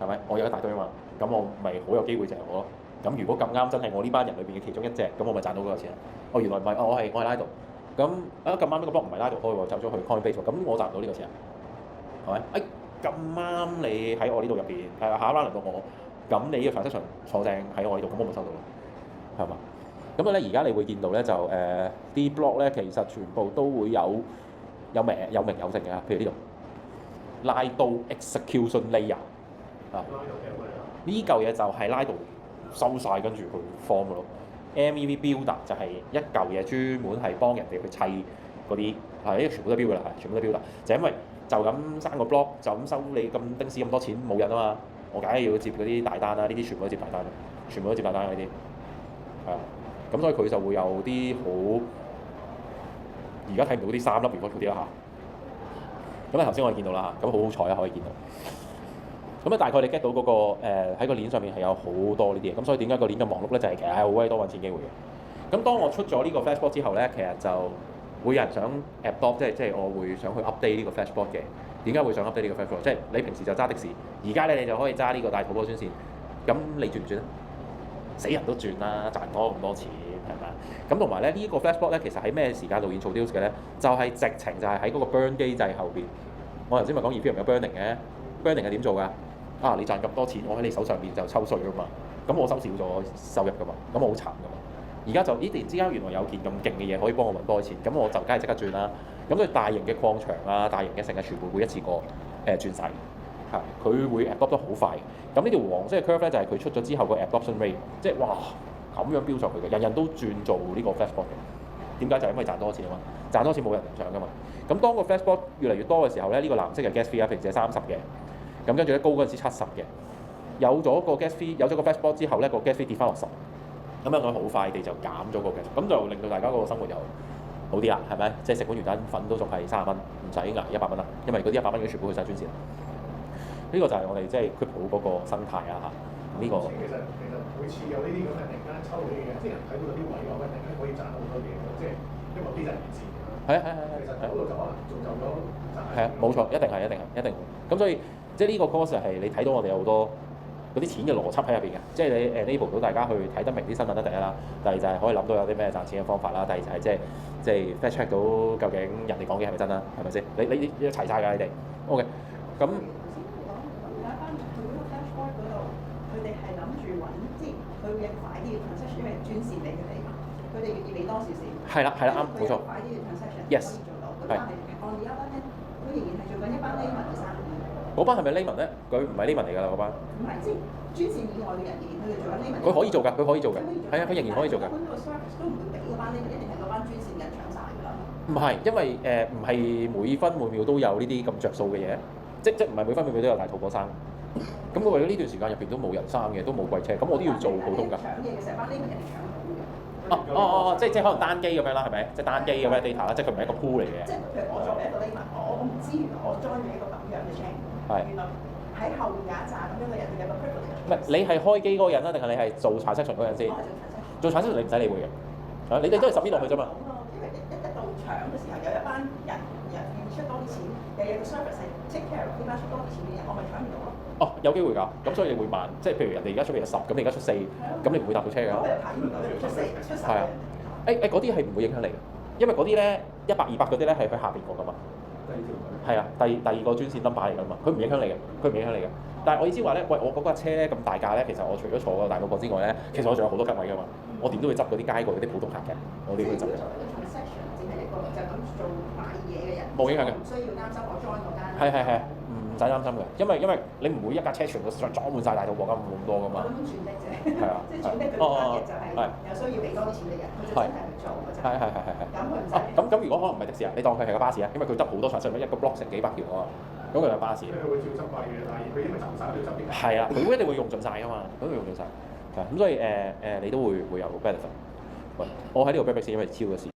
係咪？我有一大堆啊嘛，咁我咪好有機會就係我咯。咁如果咁啱真係我呢班人裏邊嘅其中一隻，咁我咪賺到嗰個錢。哦，原來唔係，我係 Lido。咁咁啱呢個 block 唔係 Lido 開喎，走咗去 Coinbase 喎，咁我賺唔到呢個錢，係咪？咁啱你喺我呢度入邊，下一 round 輪到我，咁你呢個 transaction 坐正喺我呢度，咁我咪收到咯，係嘛？咁咧而家你會見到咧就啲 block 咧其實全部都會有名有姓嘅，譬如呢度 Lido Execution Layer 啊，呢嚿嘢就係 Lido 收晒跟住去 form 嘅咯。MEV Builder 就係一嚿嘢專門係幫人哋去砌嗰啲，呢個全部都係 build 㗎啦，全部都係 builder。就因為就咁生個 block 就咁收你咁丁屎咁多錢冇人啊嘛，我梗係要接嗰啲大單啦，呢啲全部都接大單，全部都接大單呢啲，係啊。咁所以佢就會有啲好而家睇唔到啲3粒 report 嗰啲啦嚇。咁咧頭先我哋見到啦，咁好好彩啊可以見到。咁咧大概你 get 到嗰個喺個鏈上面係有好多呢啲嘢，咁所以點解個鏈咁忙碌咧？就係其實係好鬼多揾錢機會嘅。咁當我出咗呢個 flashbot 之後咧，其實就會有人想 adopt，即係我會想去 update 呢個 flashbot 嘅。點解會想 update 呢個 flashbot？即係你平時就揸的士，而家咧你就可以揸呢個大肚波專線。咁你轉唔轉咧？死人都轉啦，賺多咁多錢係咪？咁同埋咧呢個 flashbot 咧，其實喺咩時間度 introduce 嘅咧？就係直情就係喺嗰個 burn 機制後邊。我頭先咪講 Ethereum 有 burning 嘅 ，burning 係點做㗎？你賺咁多錢，我喺你手上邊就抽稅㗎嘛，咁我收少咗收入㗎嘛，咁我好慘㗎嘛。而家就突然之間原來有件咁勁嘅嘢可以幫我揾多啲錢，咁我就梗係即刻轉啦。咁所以大型嘅礦場啊、大型嘅成日全部會一次過轉晒，係佢會 adopt 得好快。咁呢條黃色嘅 curve 咧就係佢出咗之後個 adoption rate，即係哇咁樣飆上去嘅，人人都轉做呢個 flashbot 嘅。點解？就係因為賺多錢啊嘛，賺多錢冇人唔想㗎嘛。咁當個 flashbot 越嚟越多嘅時候咧，呢個藍色嘅 gas fee 平時係30嘅。咁跟住咧高嗰陣時70嘅，有咗個 gas fee，有咗個 flashbot 之後咧個 gas fee 跌翻落10，咁樣佢好快地就減咗個 gas，咁就令到大家個生活又好啲啦，係咪？即係食碗魚蛋粉都仲係30蚊，唔使捱100蚊啦，因為嗰啲100蚊嘅全部去晒專線。呢個就係我哋即係 crypto 嗰個生態啊嚇，呢個。其實每次有呢啲咁嘅突然間抽起嘅，即係人睇到有啲位嘅話，突然間可以賺好多嘢，即係因為啲人唔知。係。其實嗰度就可能造就咗賺。係啊，冇錯，一定。咁所以即係呢個 course 係你睇到我哋有好多嗰啲錢嘅邏輯喺入邊嘅，即係你 enable 到大家去睇得明啲新聞啦，第一啦，第二就係可以諗到有啲咩賺錢嘅方法啦，第二就係即係 fact check 到究竟人哋講嘅係咪真啦，係咪先？你齊晒㗎你哋 ，OK，咁。佢哋係諗住揾，即係佢會快啲嘅 transaction，因為專線俾佢哋嘛，佢哋要俾多少少。係啦，啱，冇錯。快啲嘅 transaction 可以 Yes，做到。咁但係按而家咧，佢仍然係做緊一班 layman 嘅生意。嗰班係咪 layman 咧？佢唔係 layman 嚟㗎啦，嗰班。唔係，即係專線以外嘅人，仍然佢哋做緊 layman。佢可以做㗎，係啊，佢仍然可以做㗎。根本個 service 都唔會俾嗰班 layman，一定係嗰班專線嘅人搶晒㗎啦。唔係，因為唔係每分每秒都有呢啲咁着數嘅嘢，即唔係每分每秒都有大肚婆生。咁我為咗呢段時間入邊都冇人生嘅，都冇貴車，咁我都要做普通㗎。搶嘢嘅成班 layman 人搶到嘅。即係可能單機咁樣啦，係咪？即係單機咁樣 data 啦，即係佢唔係一個 pool 嚟嘅。即係譬如我作為一個 layman，我唔知原來我 join 咗一個咁樣嘅 chain。係。原來喺後面有一紮咁樣嘅人，有個 privilege。唔係你係開機嗰個人啦，定係你係做 transaction 嗰個人先？做 transaction 你唔使理會嘅，啊，你哋都係10落去啫嘛。因為一到搶嘅時候，有一班人出多啲錢，又有個 service 係 take care of 呢班出多啲錢嘅人，我咪搶唔到咯。哦，有機會㗎，咁所以你會慢，即係譬如人哋而家出邊有10，咁你而家出4，咁你唔會搭到車㗎。我又排唔到，出10。係啊，嗰啲係唔會影響你嘅，因為嗰啲咧100、200嗰啲咧係佢下邊個㗎嘛。係啊，第二個專線 number 嚟㗎嘛，佢唔影響你嘅，佢唔影響你嘅。但係我意思話咧，喂，我嗰架車咧咁大架咧，其實我除咗坐個大嗰個之外咧，其實我仲有好多吉位㗎嘛，我點都會執嗰啲街過嗰啲普通客嘅，我點都會執。只係一個就咁做買嘢嘅人，冇影響嘅，唔需要擔心我 join 嗰間。係，唔使擔心嘅，因為你唔會一架車全部裝滿晒大肚婆咁多㗎嘛。我諗轉的啫，係啊，即係轉的佢 target 就係有需要俾多啲錢嘅人，佢就真係去做㗎啫。係。咁佢唔使。咁如果可能唔係的士啊，你當佢係個巴士啊，因為佢執好多場，所以一個 block 成幾百條啊嘛，咁佢係巴士。佢會照執貴嘅，但係佢因為集晒都要執啲。係啊，佢一定會用盡晒㗎嘛，佢會用盡晒。係咁所以你都會有 benefit。喂，我喺呢個 benefit 先，因為超咗時。